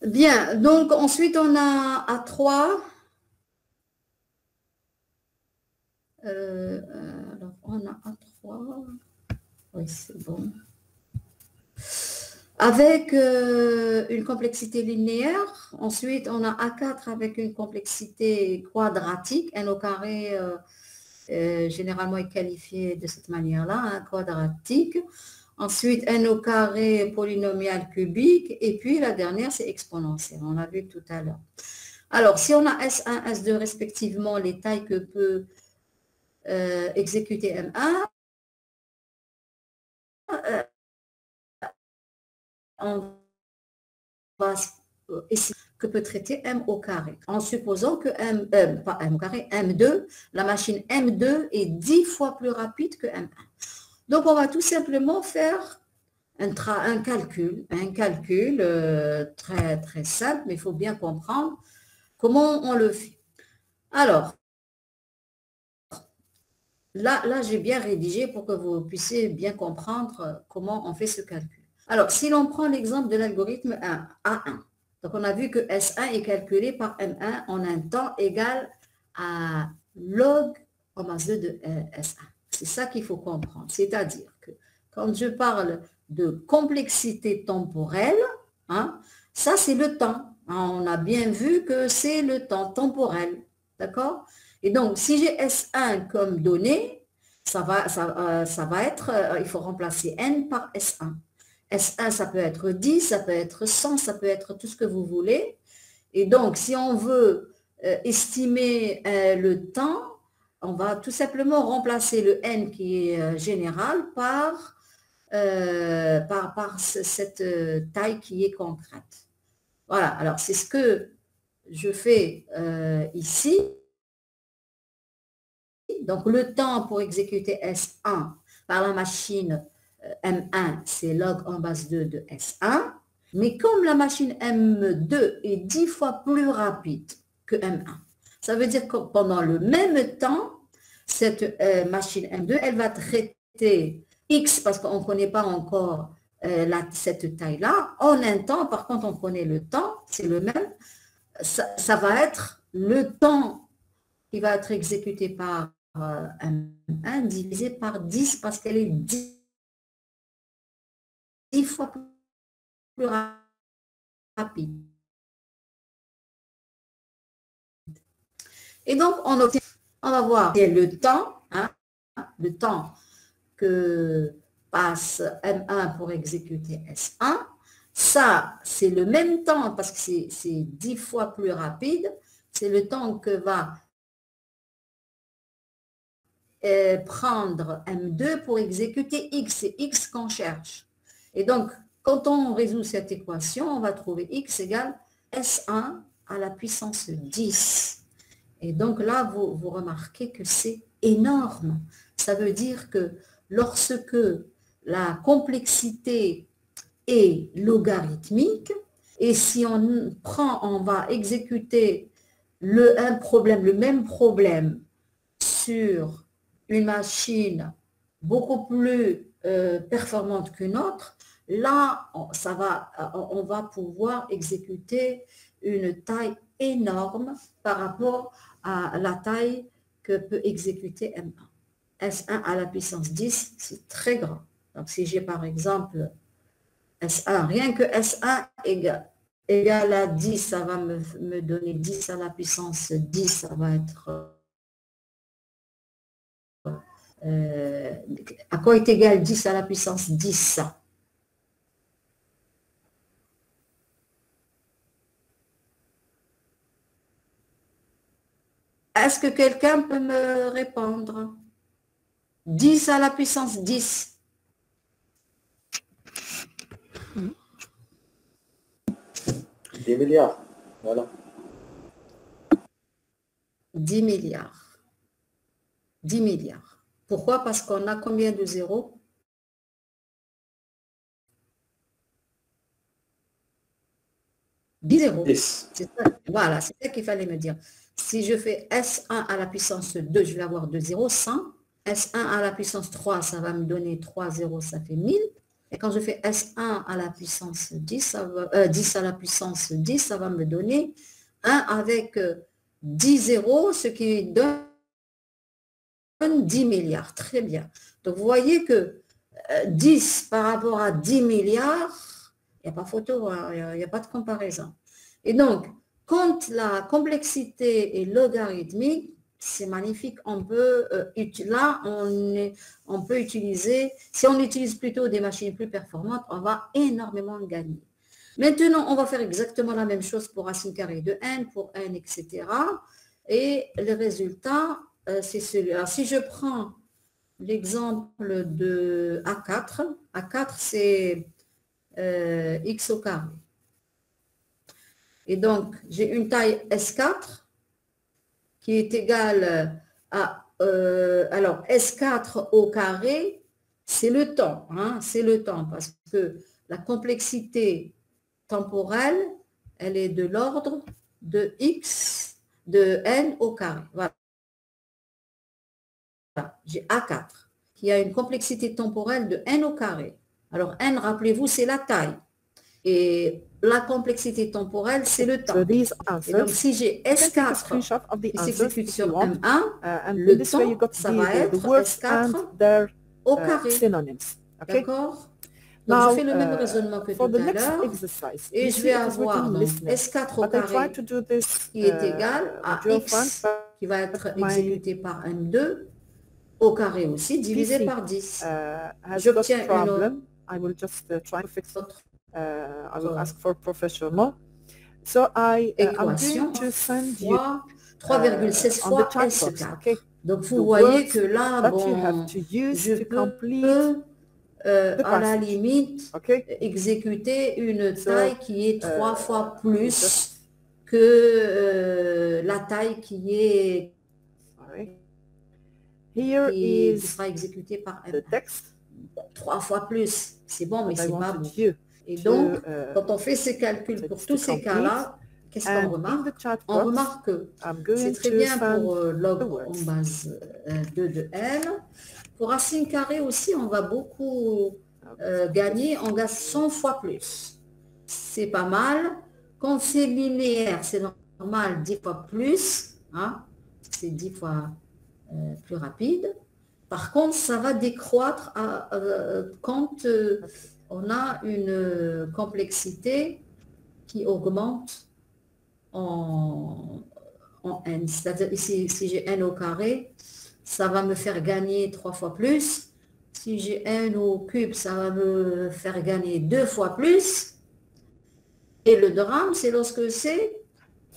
C: Bien, donc ensuite on a A3. Alors on a A3. Oui, c'est bon. Avec une complexité linéaire. Ensuite, on a A4 avec une complexité quadratique. N au carré, généralement, est qualifié de cette manière-là, hein, quadratique. Ensuite, n au carré polynomial cubique. Et puis, la dernière, c'est exponentielle. On l'a vu tout à l'heure. Alors, si on a S1, S2 respectivement, les tailles que peut exécuter M1, on va essayer que peut traiter M au carré. En supposant que pas M au carré, M2, la machine M2 est 10 fois plus rapide que M1. Donc, on va tout simplement faire un calcul très, très simple, mais il faut bien comprendre comment on le fait. Alors, là j'ai bien rédigé pour que vous puissiez bien comprendre comment on fait ce calcul. Alors, si l'on prend l'exemple de l'algorithme A1, donc on a vu que S1 est calculé par M1 en un temps égal à log en base 2 de S1. C'est ça qu'il faut comprendre. C'est-à-dire que quand je parle de complexité temporelle, hein, ça c'est le temps. On a bien vu que c'est le temps temporel. D'accord? Et donc, si j'ai S1 comme donnée, ça va être, il faut remplacer n par S1. S1, ça peut être 10, ça peut être 100, ça peut être tout ce que vous voulez. Et donc, si on veut estimer le temps, on va tout simplement remplacer le n qui est général par cette taille qui est concrète. Voilà, alors c'est ce que je fais ici. Donc, le temps pour exécuter S1 par la machine M1, c'est log en base 2 de S1. Mais comme la machine M2 est 10 fois plus rapide que M1, ça veut dire que pendant le même temps, cette machine M2, elle va traiter X, parce qu'on ne connaît pas encore cette taille-là. En un temps, par contre, on connaît le temps, c'est le même. Ça va être le temps qui va être exécuté par M1 divisé par 10, parce qu'elle est 10 fois plus rapide. Et donc, on va voir le temps, hein, le temps que passe M1 pour exécuter S1. Ça, c'est le même temps parce que c'est 10 fois plus rapide. C'est le temps que va prendre M2 pour exécuter X. C'est X qu'on cherche. Et donc, quand on résout cette équation, on va trouver X égale S1 à la puissance 10. Et donc là, vous remarquez que c'est énorme. Ça veut dire que lorsque la complexité est logarithmique, et si on va exécuter le même problème sur une machine beaucoup plus performante qu'une autre, là, on va pouvoir exécuter une taille énorme par rapport à la taille que peut exécuter M1. S1 à la puissance 10, c'est très grand. Donc, si j'ai par exemple S1, rien que S1 égale à 10, ça va me donner 10 à la puissance 10, ça va être... à quoi est égal 10 à la puissance 10? Est-ce que quelqu'un peut me répondre? 10 à la puissance 10.
B: Des milliards, voilà.
C: 10 milliards. 10 milliards. Pourquoi? Parce qu'on a combien de zéros? 10 zéros.
B: 10.
C: Voilà, c'est ça qu'il fallait me dire. Si je fais S1 à la puissance 2, je vais avoir 2 zéros, 100. S1 à la puissance 3, ça va me donner 3 zéros, ça fait 1000. Et quand je fais S1 à la puissance 10, 10 à la puissance 10, ça va me donner 1 avec 10 zéros, ce qui donne 10 milliards. Très bien. Donc, vous voyez que 10 par rapport à 10 milliards, il n'y a pas photo, il n'y a pas de comparaison. Et donc, quand la complexité est logarithmique, c'est magnifique. On peut, là, on peut utiliser, si on utilise plutôt des machines plus performantes, on va énormément gagner. Maintenant, on va faire exactement la même chose pour racine carrée de n, pour n, etc. Et le résultat, c'est celui-là. Si je prends l'exemple de A4, A4, c'est x au carré. Et donc, j'ai une taille S4 qui est égale à, alors S4 au carré, c'est le temps, hein, c'est le temps, parce que la complexité temporelle, elle est de l'ordre de x, de n au carré. Voilà. J'ai A4, qui a une complexité temporelle de n au carré. Alors, n, rappelez-vous, c'est la taille. Et la complexité temporelle, c'est le temps. Et donc, si j'ai S4 qui s'exécute sur M1, le temps, ça va être S4 au carré. D'accord? Donc, je fais le même raisonnement que tout à l'heure. Et je vais avoir donc, S4 au carré qui est égal à X qui va être exécuté par M2 au carré aussi, divisé
G: PC,
C: par 10.
G: has got
C: J'obtiens une
G: problem. I will just try to fix it.
C: autre
G: I will ask for professional. So I'm
C: équation
G: going to send you
C: fois 3,16
G: on the
C: fois
G: chat
C: S4.
G: box, okay?
C: Donc,
G: The
C: vous voyez
G: words
C: que là,
G: that you have
C: bon,
G: to use
C: je
G: to complete
C: peux,
G: the
C: à la
G: passage.
C: limite,
G: Okay?
C: exécuter une
G: So,
C: taille qui est 3 fois plus
G: just-
C: que la taille
G: sorry. Here
C: qui
G: is
C: sera exécutée par
G: the
C: M1.
G: text
C: 3 fois plus, c'est bon, mais
G: that I
C: c'est pas
G: wanted
C: bon.
G: you
C: Et
G: to,
C: donc, quand on fait ces calculs
G: to
C: pour tous ces
G: complete.
C: cas-là, qu'est-ce qu'on
G: And in
C: remarque?
G: the chat
C: On
G: box,
C: remarque que
G: I'm
C: c'est
G: going
C: très
G: to
C: bien
G: send
C: pour log
G: the
C: en
G: words.
C: base 2 de L. Pour racine carrée aussi, on va beaucoup gagner, on gagne 100 fois plus. C'est pas mal. Quand c'est linéaire, c'est normal, 10 fois plus. Hein? C'est 10 fois plus rapide. Par contre, ça va décroître quand on a une complexité qui augmente en n. C'est-à-dire ici, si j'ai n au carré, ça va me faire gagner 3 fois plus. Si j'ai n au cube, ça va me faire gagner 2 fois plus. Et le drame, c'est lorsque c'est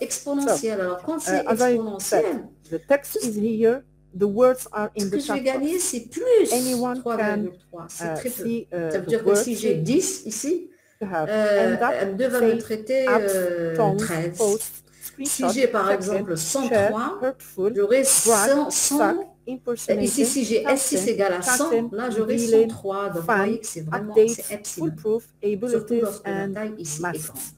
C: exponentiel. Alors, quand c'est
G: as I
C: exponentiel,
G: said, the text is here. The words are in
C: ce que
G: the
C: je vais
G: chat
C: gagner,
G: box.
C: c'est plus
G: Anyone
C: 3,3. C'est très peu.
G: see
C: Ça veut
G: the
C: dire que
G: words
C: si j'ai
G: here.
C: 10 ici,
G: You have end up,
C: M2 va me
G: save,
C: traiter
G: apps, tones,
C: 13.
G: posts,
C: Si
G: screenshots,
C: j'ai par
G: check-in,
C: exemple
G: share,
C: 103,
G: hurtful,
C: j'aurai
G: brag,
C: 100.
G: suck, impersonating,
C: Ici, si j'ai S6 égale à 100,
G: content,
C: là, j'aurai
G: revealing,
C: 103. Donc, vous
G: fun,
C: voyez que c'est vraiment, c'est
G: updates,
C: epsilon.
G: foolproof,
C: Surtout
G: abilities,
C: lorsque la
G: and
C: taille ici est grande.
G: masks.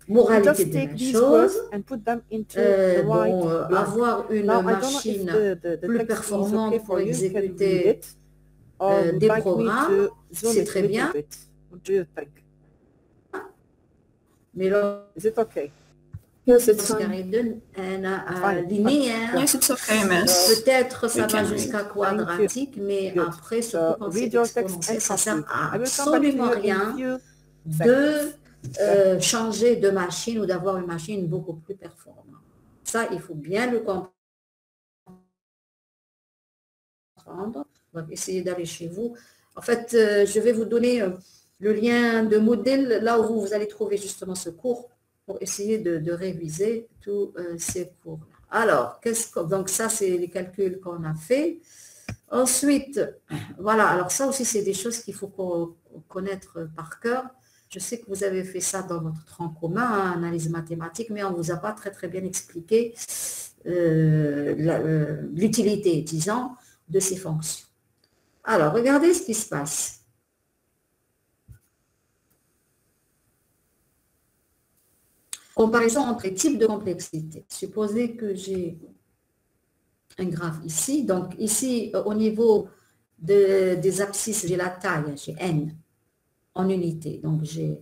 G: You
C: Moralité
G: just
C: de la
G: take
C: même
G: these words
C: chose.
G: and put them into the right blank.
C: Avoir une
G: Now, I don't know if
C: machine
G: the
C: plus
G: text is
C: performante
G: okay
C: pour
G: for you. You can read
C: exécuter
G: it. Or would
C: des
G: like me
C: programmes,
G: to zoom
C: c'est
G: it
C: très
G: a little
C: bien.
G: bit? What do you think?
C: Mais là,
G: Is it okay?
A: Yes, it's
C: carré
A: fine.
C: de
G: Fine.
C: linéaire.
H: Yes, it's okay, miss.
C: Peut-être ça
H: We
C: va
H: can
C: jusqu'à
H: read.
C: quadratique, mais
G: Good.
C: après,
G: So
C: surtout quand c'est
G: read your text
C: exponentiel,
G: and
C: ça sert
G: complete.
C: à
G: I will come back to
C: absolument
G: you in
C: rien
G: few
C: de changer de machine ou d'avoir une machine beaucoup plus performante. Ça, il faut bien le comprendre. On va essayer d'aller chez vous. En fait, je vais vous donner le lien de modèle, là où vous allez trouver justement ce cours pour essayer de réviser tous ces cours. Alors, donc ça, c'est les calculs qu'on a fait. Ensuite, voilà, alors ça aussi, c'est des choses qu'il faut connaître par cœur. Je sais que vous avez fait ça dans votre tronc commun, hein, analyse mathématique, mais on ne vous a pas très très bien expliqué l'utilité, disons, de ces fonctions. Alors, regardez ce qui se passe. Comparaison entre les types de complexité. Supposez que j'ai un graphe ici. Donc, ici, au niveau des abscisses, j'ai la taille, j'ai n en unité. Donc, j'ai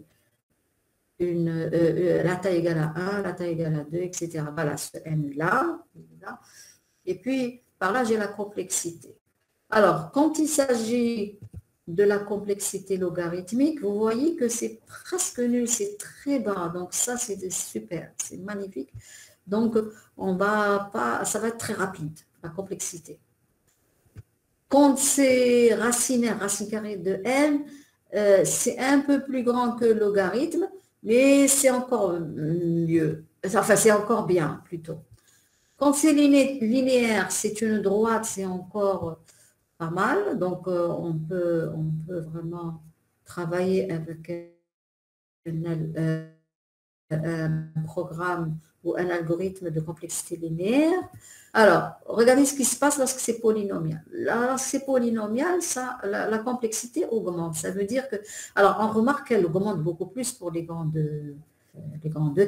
C: la taille égale à 1, la taille égale à 2, etc. Voilà, ce n-là. Et puis, par là, j'ai la complexité. Alors, quand il s'agit de la complexité logarithmique, vous voyez que c'est presque nul, c'est très bas. Donc, ça, c'est super, c'est magnifique. Donc, ça va être très rapide, la complexité. Quand c'est racinaire, racine carrée de n, c'est un peu plus grand que le logarithme, mais c'est encore mieux. Enfin, c'est encore bien, plutôt. Quand c'est linéaire, c'est une droite, c'est encore pas mal. Donc, on peut vraiment travailler avec un programme ou un algorithme de complexité linéaire. Alors, regardez ce qui se passe lorsque c'est polynomial. Lorsque c'est polynomial, la complexité augmente. Ça veut dire que... Alors, on remarque qu'elle augmente beaucoup plus pour les grandes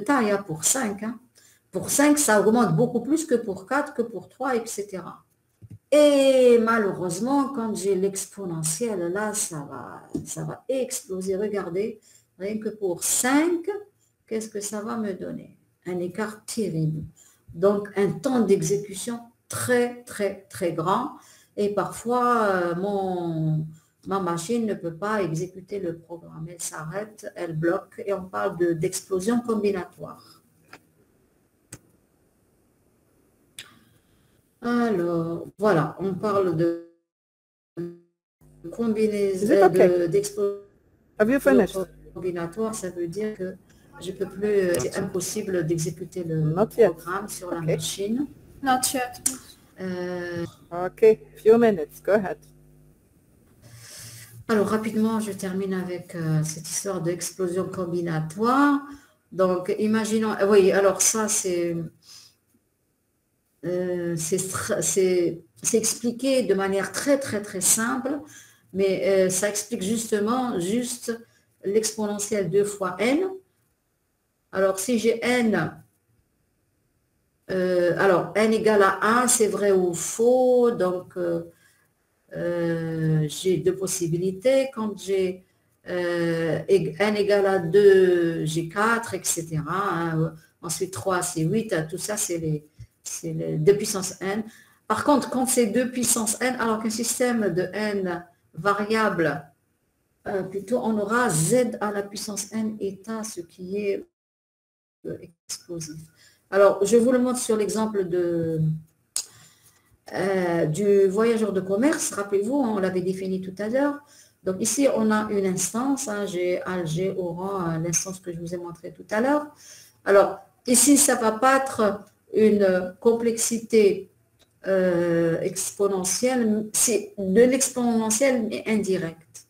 C: tailles, hein, pour 5. Hein. Pour 5, ça augmente beaucoup plus que pour 4, que pour 3, etc. Et malheureusement, quand j'ai l'exponentielle, là, ça va exploser. Regardez, rien que pour 5, qu'est-ce que ça va me donner? Un écart terrible. Donc, un temps d'exécution très, très, très grand. Et parfois, ma machine ne peut pas exécuter le programme. Elle s'arrête, elle bloque, et on parle d'explosion combinatoire. Alors, voilà, on parle de combinaison,
G: Is it okay?
C: d'explosion
G: Have you finished?
C: combinatoire, ça veut dire que je peux plus, c'est impossible d'exécuter le
G: Not yet.
C: programme sur la
G: Okay.
C: machine.
H: Not yet.
G: Okay, few minutes. Go ahead.
C: Alors, rapidement, je termine avec cette histoire d'explosion combinatoire. Donc, imaginons, oui, alors ça, c'est expliqué de manière très, très, très simple, mais ça explique justement juste l'exponentielle 2 fois n. Alors, si j'ai n, alors n égale à 1, c'est vrai ou faux, donc j'ai deux possibilités. Quand j'ai n égale à 2, j'ai 4, etc. Hein. Ensuite, 3, c'est 8. Tout ça, c'est les 2 puissance n. Par contre, quand c'est 2 puissance n, alors qu'un système de n variable, plutôt, on aura z à la puissance n état, ce qui est explosif. Alors, je vous le montre sur l'exemple du voyageur de commerce. Rappelez-vous, on l'avait défini tout à l'heure. Donc ici, on a une instance. Hein, j'ai Alger au rang, l'instance que je vous ai montré tout à l'heure. Alors, ici, ça ne va pas être une complexité exponentielle. C'est de l'exponentielle, mais indirecte.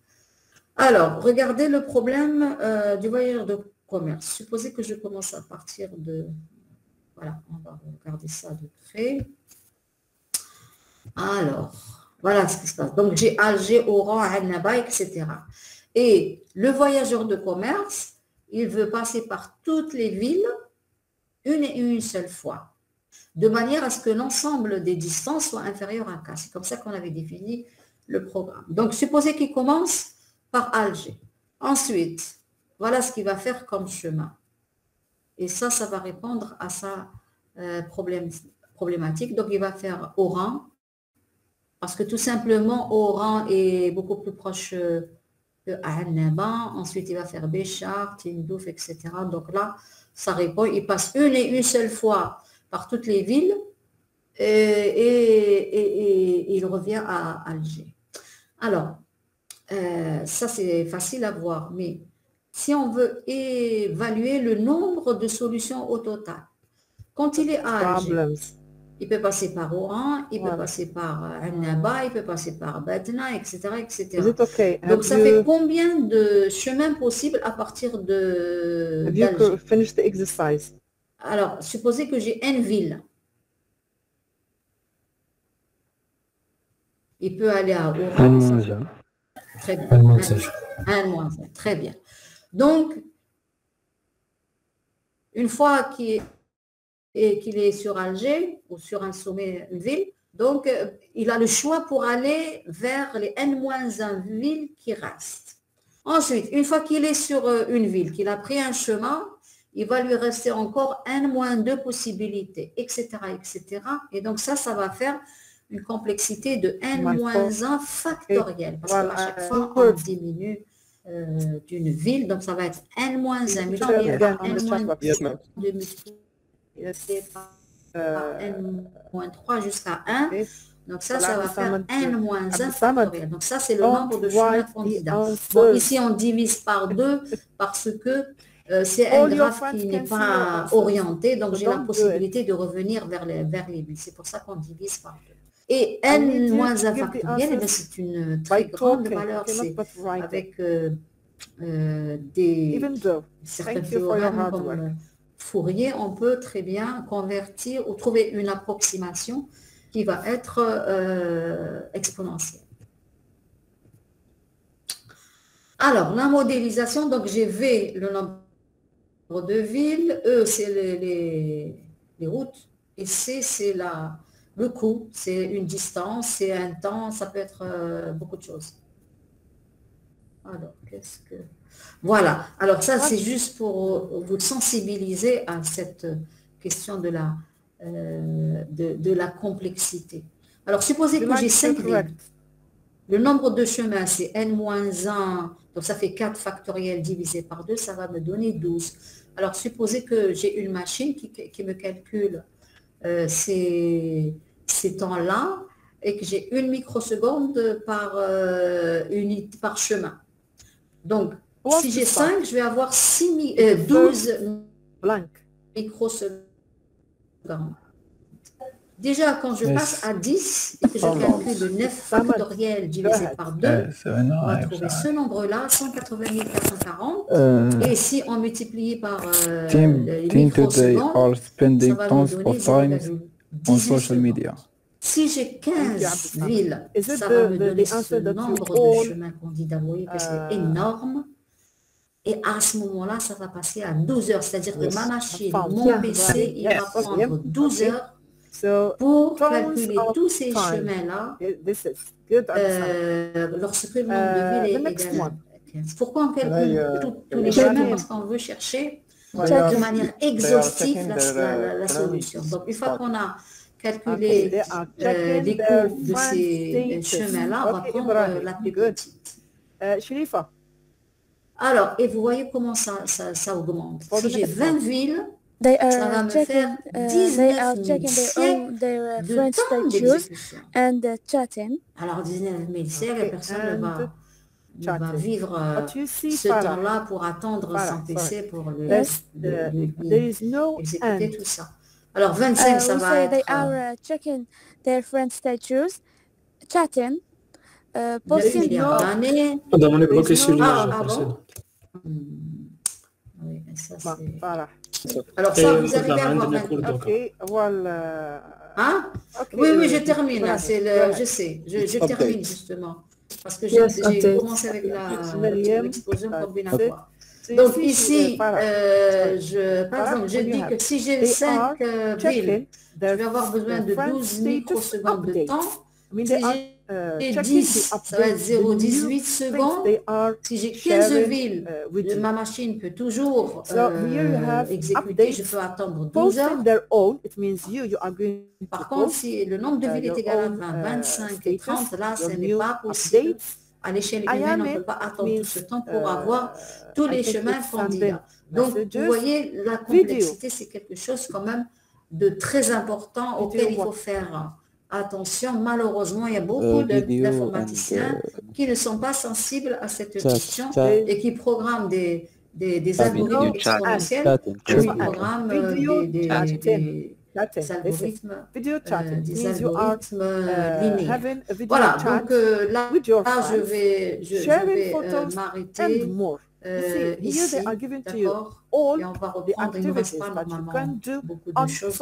C: Alors, regardez le problème du voyageur de commerce. Supposez que je commence à partir de... Voilà, on va regarder ça de près. Alors, voilà ce qui se passe. Donc, j'ai Alger, Oran, Annaba, etc. Et le voyageur de commerce, il veut passer par toutes les villes une seule fois, de manière à ce que l'ensemble des distances soit inférieur à k. C'est comme ça qu'on avait défini le programme. Donc, supposez qu'il commence par Alger. Ensuite, voilà ce qu'il va faire comme chemin. Et ça va répondre à sa problématique. Donc, il va faire Oran, parce que tout simplement, Oran est beaucoup plus proche que Annaba. Ensuite, il va faire Béchar, Tindouf, etc. Donc là, ça répond. Il passe une seule fois par toutes les villes et il revient à Alger. Alors, ça, c'est facile à voir, mais si on veut évaluer le nombre de solutions au total, quand il est à Alger, il peut passer par Oran, il peut passer par Annaba, il peut passer par Batna, etc.
G: Okay?
C: Donc, ça fait combien de chemins possibles à partir de d'Alger? Alors, supposez que j'ai n villes. Il peut aller à Oran. Très bien. N-1, très bien. Donc, une fois qu'il est sur Alger ou sur un sommet, une ville, donc il a le choix pour aller vers les n-1 villes qui restent. Ensuite, une fois qu'il est sur une ville, qu'il a pris un chemin, il va lui rester encore n-2 possibilités, etc., etc. Et donc ça va faire une complexité de n-1 factoriel, parce qu'à chaque fois, on diminue d'une ville, donc ça va être n-1 multiplié par n-2 multiplié par n-3 jusqu'à 1. Donc ça va faire n-1 factoriel. Donc ça, c'est le nombre de chemins candidats. Bon, ici, on divise par 2 parce que c'est un graphe qui n'est pas orienté, donc j'ai la possibilité de revenir vers les villes. C'est pour ça qu'on divise par 2. Et n-1 factoriel, c'est une très grande valeur. C'est avec certains théorèmes comme Fourier, on peut très bien convertir ou trouver une approximation qui va être exponentielle. Alors, la modélisation, donc j'ai V, le nombre de villes, E, c'est les routes, et C, c'est le coût, c'est une distance, c'est un temps, ça peut être beaucoup de choses. Alors, qu'est-ce que... Voilà, alors ça, c'est juste pour vous sensibiliser à cette question de la complexité. Alors, supposez que j'ai 5 villes. Le nombre de chemins, c'est n-1, donc ça fait 4 factoriels divisé par 2, ça va me donner 12. Alors, supposez que j'ai une machine qui me calcule ces ces temps-là et que j'ai 1 microseconde par unité par chemin. Donc, si j'ai 5, je vais avoir 12
G: blank
C: microsecondes. Déjà, quand je passe à 10 et que je calcule le 9 factoriel divisé par 2, on va trouver ce nombre-là, 180 440. Et si on multiplie par les microsecondes, ça va nous donner 0,18 secondes. Si j'ai 15 villes, ça va me donner ce nombre de chemins candidats. Vous voyez que c'est énorme. Et à ce moment-là, ça va passer à 12 heures. C'est-à-dire que ma machine, mon PC, il va prendre 12 heures pour calculer tous ces chemins-là lorsque le nombre de villes est égal à 15. Pourquoi on calcule tous les chemins? Parce qu'on veut chercher de manière exhaustive la solution. Donc, une fois qu'on a calculer les coûts de ces chemins-là, on va prendre la plus petite.
G: Sherifa.
C: Alors, et vous voyez comment ça augmente. Si j'ai 20 villes, ça va me faire 19 000 siècles de temps d'exécution. Alors, 19 000 siècles, la personne va vivre ce temps-là pour attendre son PC pour exécuter tout ça. Alors 25, ça va être...
H: They are checking their friend statues, chatting,
C: posting...
I: On est bloqué sur
C: Oui, ça c'est... Alors ça, vous arrivez à voir...
G: Ok, voilà.
C: Hein? Oui, je termine. Je sais, je termine justement. Parce que j'ai commencé avec l'explosion combinatoire. Donc ici, par exemple, je dis que si j'ai 5 villes, je vais avoir besoin de 12 microsecondes de temps. Si j'ai 10, ça va être 0,18 secondes. Si j'ai 15 villes, ma machine peut toujours exécuter, je peux attendre 12 heures. Par contre, si le nombre de villes est égal à 20, 25 et 30, là, ce n'est pas possible. À l'échelle humaine, on ne peut pas attendre tout ce temps pour avoir tous les chemins candidats. Donc, vous voyez, la complexité, c'est quelque chose quand même de très important auquel il faut faire attention. Malheureusement, il y a beaucoup d'informaticiens qui ne sont pas sensibles à cette question et qui programment des algorithmes exponentiels, qui programment des algorithmes linéaires. Voilà, donc là, je vais m'arrêter ici, d'accord, et on va reprendre, il ne reste pas normalement beaucoup de choses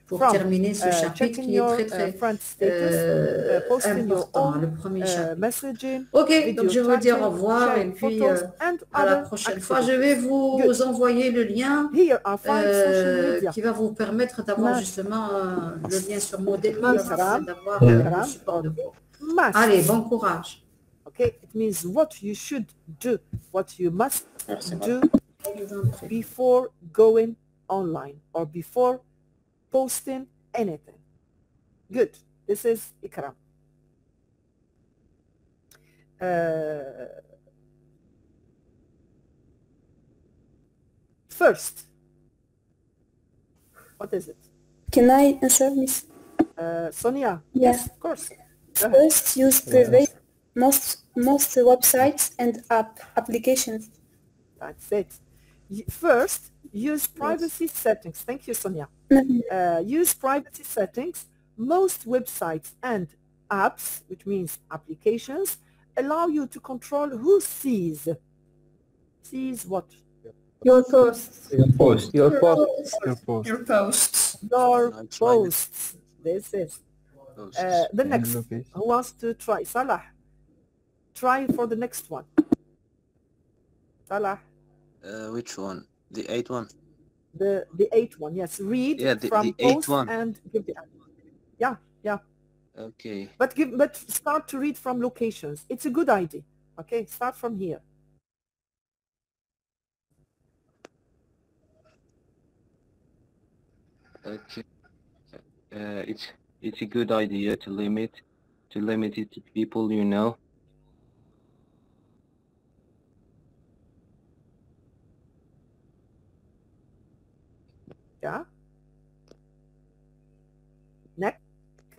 C: pour terminer ce chapitre qui est très important, le premier chapitre. Ok, donc je vous dis au revoir et puis à la prochaine fois. Je vais vous envoyer le lien qui va vous permettre d'avoir justement le lien sur Moodle, afin d'avoir le support de cours. Allez, bon courage.
G: Okay, it means what you should do, what you must do before going online or before posting anything. Good. This is Ikram. First, what is it?
H: Can I answer, Miss?
G: Sonia?
H: Yes,
G: of course.
H: First, use private most websites and applications.
G: That's it. First, use privacy settings. Thank you, Sonia. Use privacy settings. Most websites and apps, which means applications, allow you to control who sees. Sees what?
H: Your posts.
I: Your posts.
G: This is. The next. Who wants to try? Salah. Try for the next one. Salah.
J: Which one? The 8th one?
G: The 8th one, yes. Read from
J: the
G: post
J: 8th one.
G: And give the answer. Yeah.
J: Okay.
G: But start to read from locations. It's a good idea. Okay, start from here.
J: Okay. It's a good idea to limit it to people you know.
G: Yeah. Next.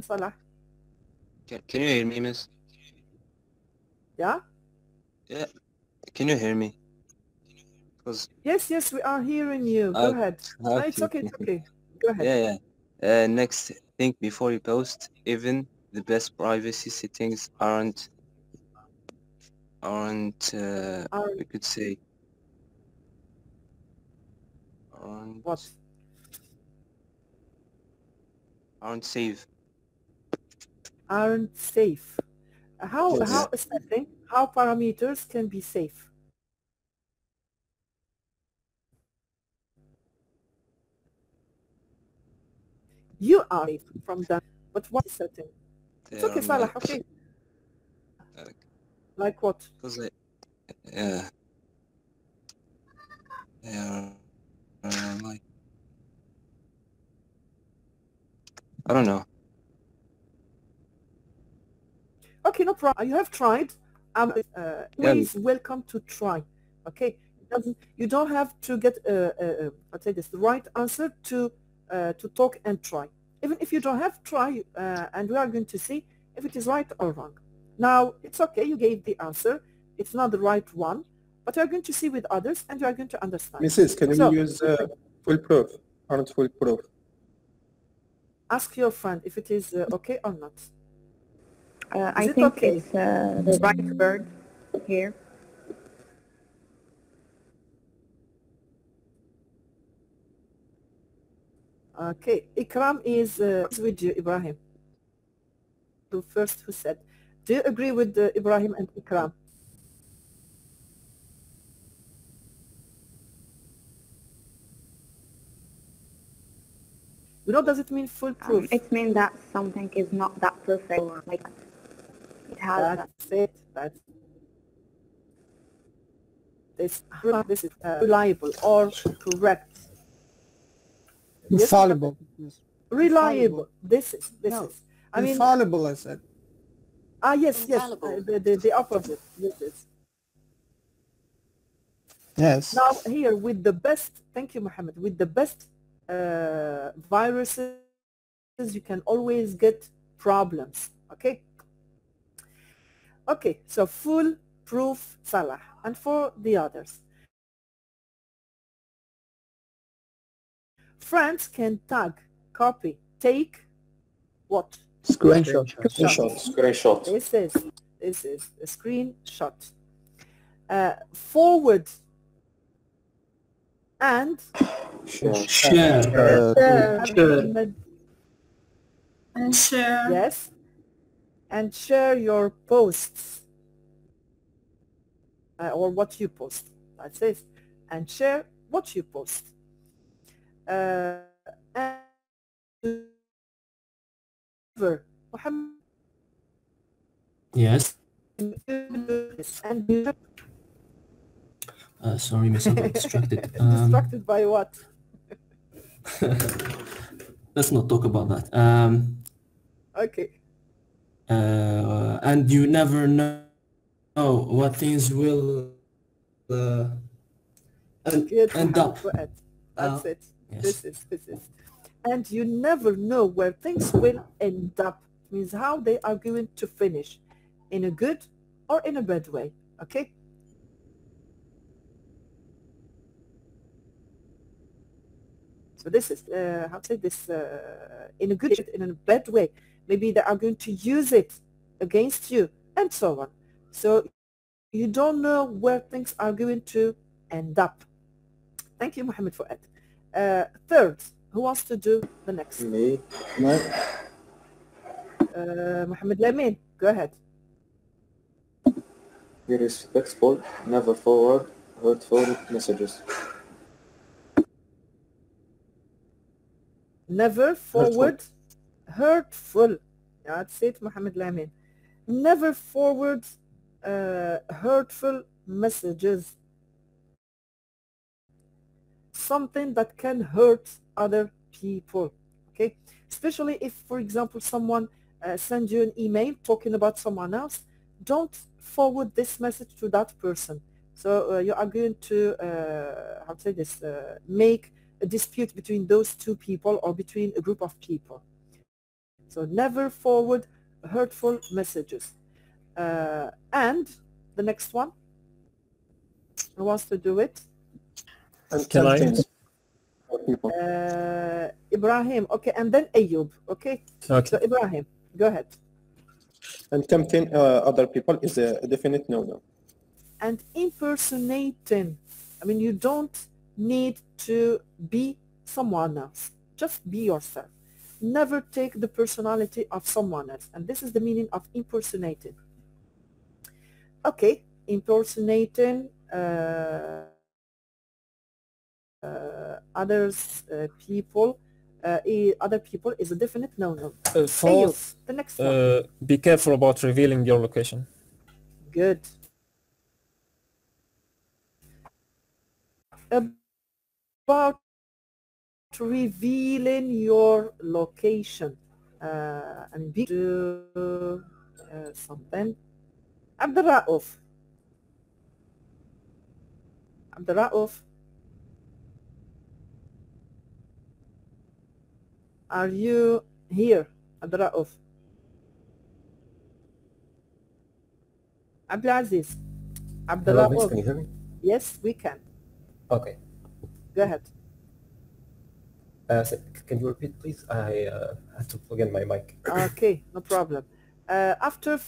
G: Salah.
J: Can you hear me, miss?
G: Yeah?
J: Yeah. Can you hear me? Because
G: Yes, we are hearing you. Go ahead. No, it's okay. Go ahead.
J: Yeah. Next, think before you post. Even the best privacy settings aren't we could say
G: What?
J: aren't safe.
G: Aren't safe. How
B: Yes.
G: a setting, how parameters can be safe? You are safe from that, but what setting?
J: They
G: It's okay,
J: are
G: Salah, okay. Like what?
J: Because they are like, I don't know.
G: Okay, no problem. You have tried. Always welcome to try. Okay, you don't have to get I'll say this, the right answer to talk and try. Even if you don't have try, and we are going to see if it is right or wrong. Now it's okay. You gave the answer. It's not the right one, but you are going to see with others, and you are going to understand.
D: Mrs., can we use full proof? Aren't full proof?
G: Ask your friend if it is okay or not.
K: I think okay? It's the right word here.
G: Okay, Ikram is with you, Ibrahim. The first who said. Do you agree with Ibrahim and Ikram? You know, does it mean foolproof?
K: It means that something is not that perfect, or like it has.
G: That's it. This is reliable or correct.
L: Infallible.
G: Yes. Reliable. This is.
L: I mean, infallible, I said.
G: Yes. The opposite. This is.
L: Yes.
G: Now here with the best. Thank you, Mohammed. With the best viruses, you can always get problems. Okay, so foolproof Salah. And for the others, friends can tag, copy, take what?
B: Screenshot.
G: This is a screenshot. Forward and
I: share.
A: And share.
G: Yes. And share your posts or what you post. That says, and share what you post. And Muhammad.
I: Yes.
G: And
I: sorry, miss, I got distracted.
G: Distracted by what?
I: Let's not talk about that.
G: Okay.
I: And you never know what things will end up.
G: That's it.
I: Yes.
G: This is. And you never know where things will end up. It means how they are going to finish, in a good or in a bad way. Okay? So this is, how to say this, in a good, in a bad way. Maybe they are going to use it against you, and so on. So you don't know where things are going to end up. Thank you, Mohammed, for it. Third, who wants to do the next?
B: Me.
G: Mohammed Lamin, go ahead.
B: Be respectful, never forward hurtful messages.
G: Never forward hurtful. That's it, Mohammed Lamin. Never forward hurtful messages. Something that can hurt other people. Okay, especially if, for example, someone sends you an email talking about someone else. Don't forward this message to that person. So you are going to how to say this, make a dispute between those two people or between a group of people. So never forward hurtful messages. And the next one, who wants to do it?
D: And
M: Can I?
D: tempting people.
G: Ibrahim, okay, and then Ayub, okay?
M: Okay.
G: So Ibrahim, go ahead.
D: And tempting other people is a definite no-no.
G: And impersonating, I mean, you don't need to be someone else. Just be yourself. Never take the personality of someone else. And this is the meaning of impersonating. Okay, impersonating people is a definite no-no.
M: Fourth,
G: the next one.
M: be careful about revealing your location.
G: Good. About revealing your location. And do something. Abdul Rauf. Abdul Rauf. Are you here, Abdul Rauf? Abdul Aziz. Abdul
N: Hello, miss,
G: Rauf.
N: can you hear me?
G: Yes, we can.
N: Okay.
G: Go ahead.
N: So can you repeat, please? I had to plug in my mic.
G: Okay, no problem. After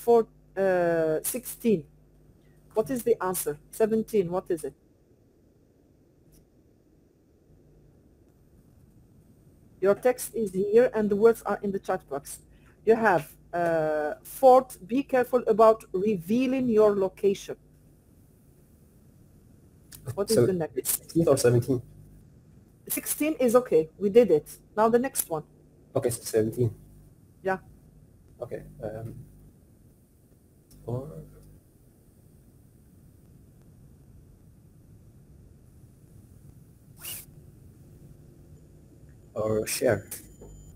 G: 16, what is the answer? 17, what is it? Your text is here and the words are in the chat box. You have fourth, be careful about revealing your location. What is
N: So
G: the next?
N: it's 16 or 17?
G: 16 is okay. We did it. Now the next one.
N: Okay, so 17.
G: Yeah.
N: Okay. Or share.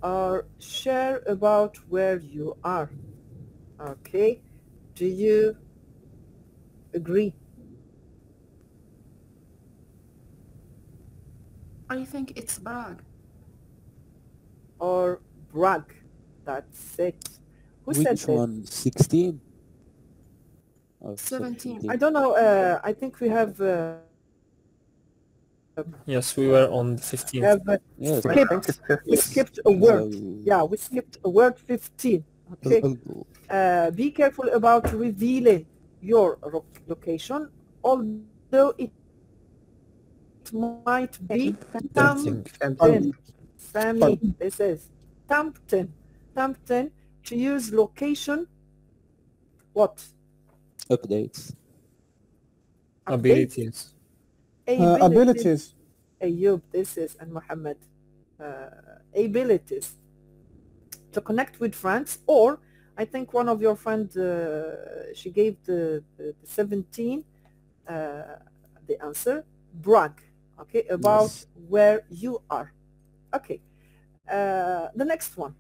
G: Or share about where you are. Okay. Do you agree?
O: I think it's brag.
G: Or brag. That's it. Who said
P: Which
G: this?
P: one? 16? Or
O: 17.
G: I don't know. I think we have
M: Yes, we were on 15.
G: have
P: Yes.
G: we skipped a word. Yeah, we skipped a word 15. Okay. Be careful about revealing your location, although it might be tempting. Sammy, this is tempting. Tempting to use location. What?
P: Updates.
M: Abilities.
L: Abilities.
G: Ayub, this is, and Muhammad. Abilities. To connect with friends, or I think one of your friends, she gave the 17, the answer, brag, okay, about where you are. Okay. The next one.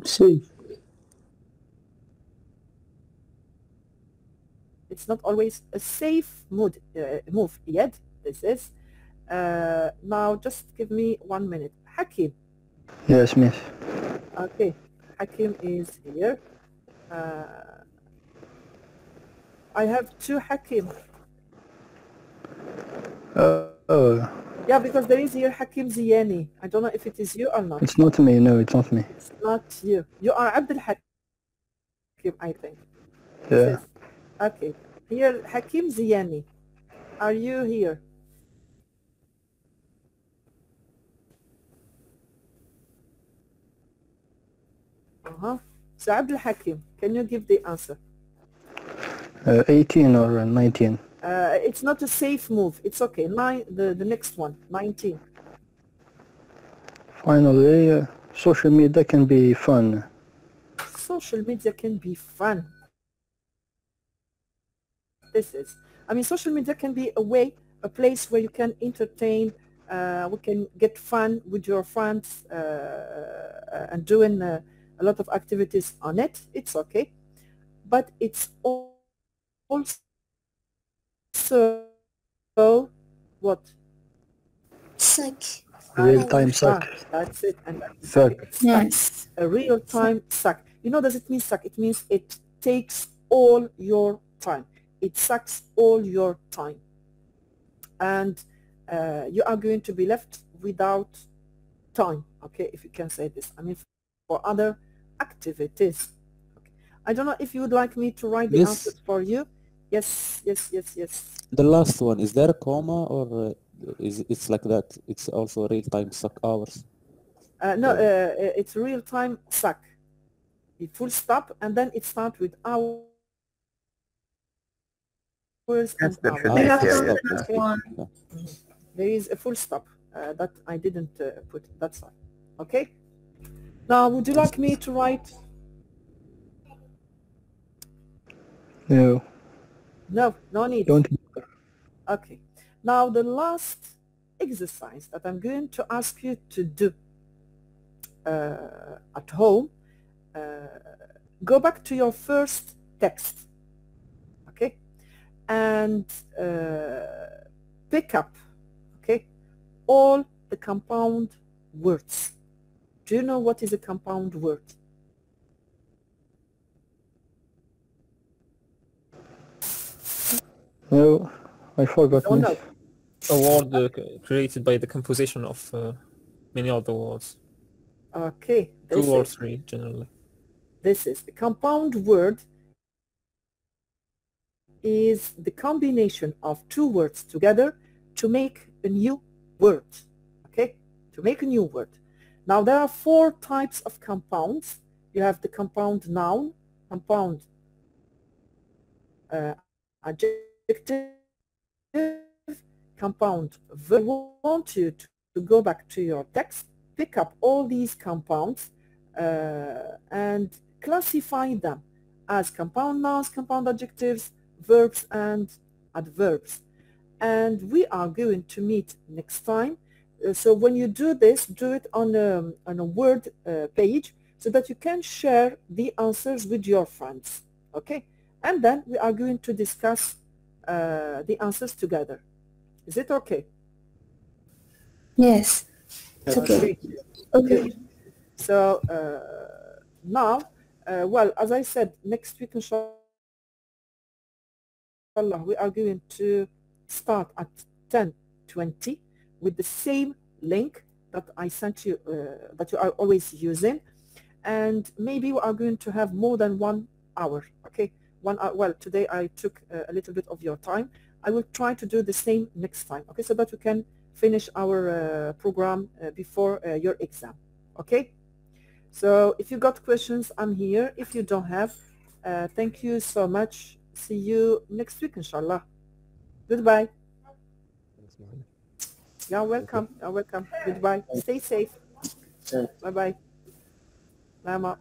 E: Safe.
G: It's not always a safe move yet. This is. Now just give me 1 minute. Hakim.
E: Yes, miss.
G: Okay. Hakim is here. I have two Hakim. Yeah, because there is here Hakim Ziyani. I don't know if it is you or not.
E: It's not me. No, it's not me.
G: It's not you. You are Abdul Hakim, I think.
E: Yeah.
G: Okay. Here, Hakim Ziyani. Are you here? So Abdul Hakim, can you give the answer?
E: 18 or 19.
G: It's not a safe move. It's okay. The next one, 19.
E: Finally, social media can be fun.
G: Social media can be fun. This is, I mean, social media can be a place where you can entertain, we can get fun with your friends and doing a lot of activities on it. It's okay. But it's also what?
A: Sick.
E: Real-time suck.
G: That's it. And
E: Suck.
A: Yes.
G: a real-time suck. You know, does it mean suck? It means it takes all your time. It sucks all your time. And you are going to be left without time, okay, if you can say this. I mean, for other activities. Okay. I don't know if you would like me to write the
P: Yes.
G: answers for you. Yes, yes, yes, yes.
P: The last one, is there a comma or is it's like that? It's also real-time suck hours.
G: No, it's real-time suck. The full stop, and then it starts with hours and
E: the
G: hours.
E: tradition.
G: Okay. There is a full stop that I didn't put. That's fine. Okay. Now, would you like me to write?
E: No.
G: No, no need.
E: Don't.
G: Okay. Now, the last exercise that I'm going to ask you to do at home, go back to your first text, okay, and pick up, okay, all the compound words. Do you know what is a compound word?
E: No, I forgot.
G: Oh, no.
E: Miss.
M: A word created by the composition of many other words.
G: Okay.
M: Two
G: this
M: or
G: is-
M: three, generally.
G: This is a compound word is the combination of two words together to make a new word, okay? To make a new word. Now, there are four types of compounds. You have the compound noun, compound adjective, compound verb. I want you to go back to your text, pick up all these compounds and classify them as compound nouns, compound adjectives, verbs, and adverbs. And we are going to meet next time. So when you do this, do it on a Word page so that you can share the answers with your friends, okay? And then we are going to discuss the answers together. Is it okay?
A: Yes. It's okay. Okay.
G: So now, well, as I said, next week, inshallah, we are going to start at 10:20 with the same link that I sent you, that you are always using. And maybe we are going to have more than 1 hour, okay? 1 hour. Well, today I took a little bit of your time. I will try to do the same next time, okay? So that we can finish our program before your exam, okay? So if you got questions, I'm here. If you don't have, thank you so much. See you next week, inshallah. Goodbye. You're welcome. You're welcome. Goodbye. Stay safe. Bye-bye. Lama.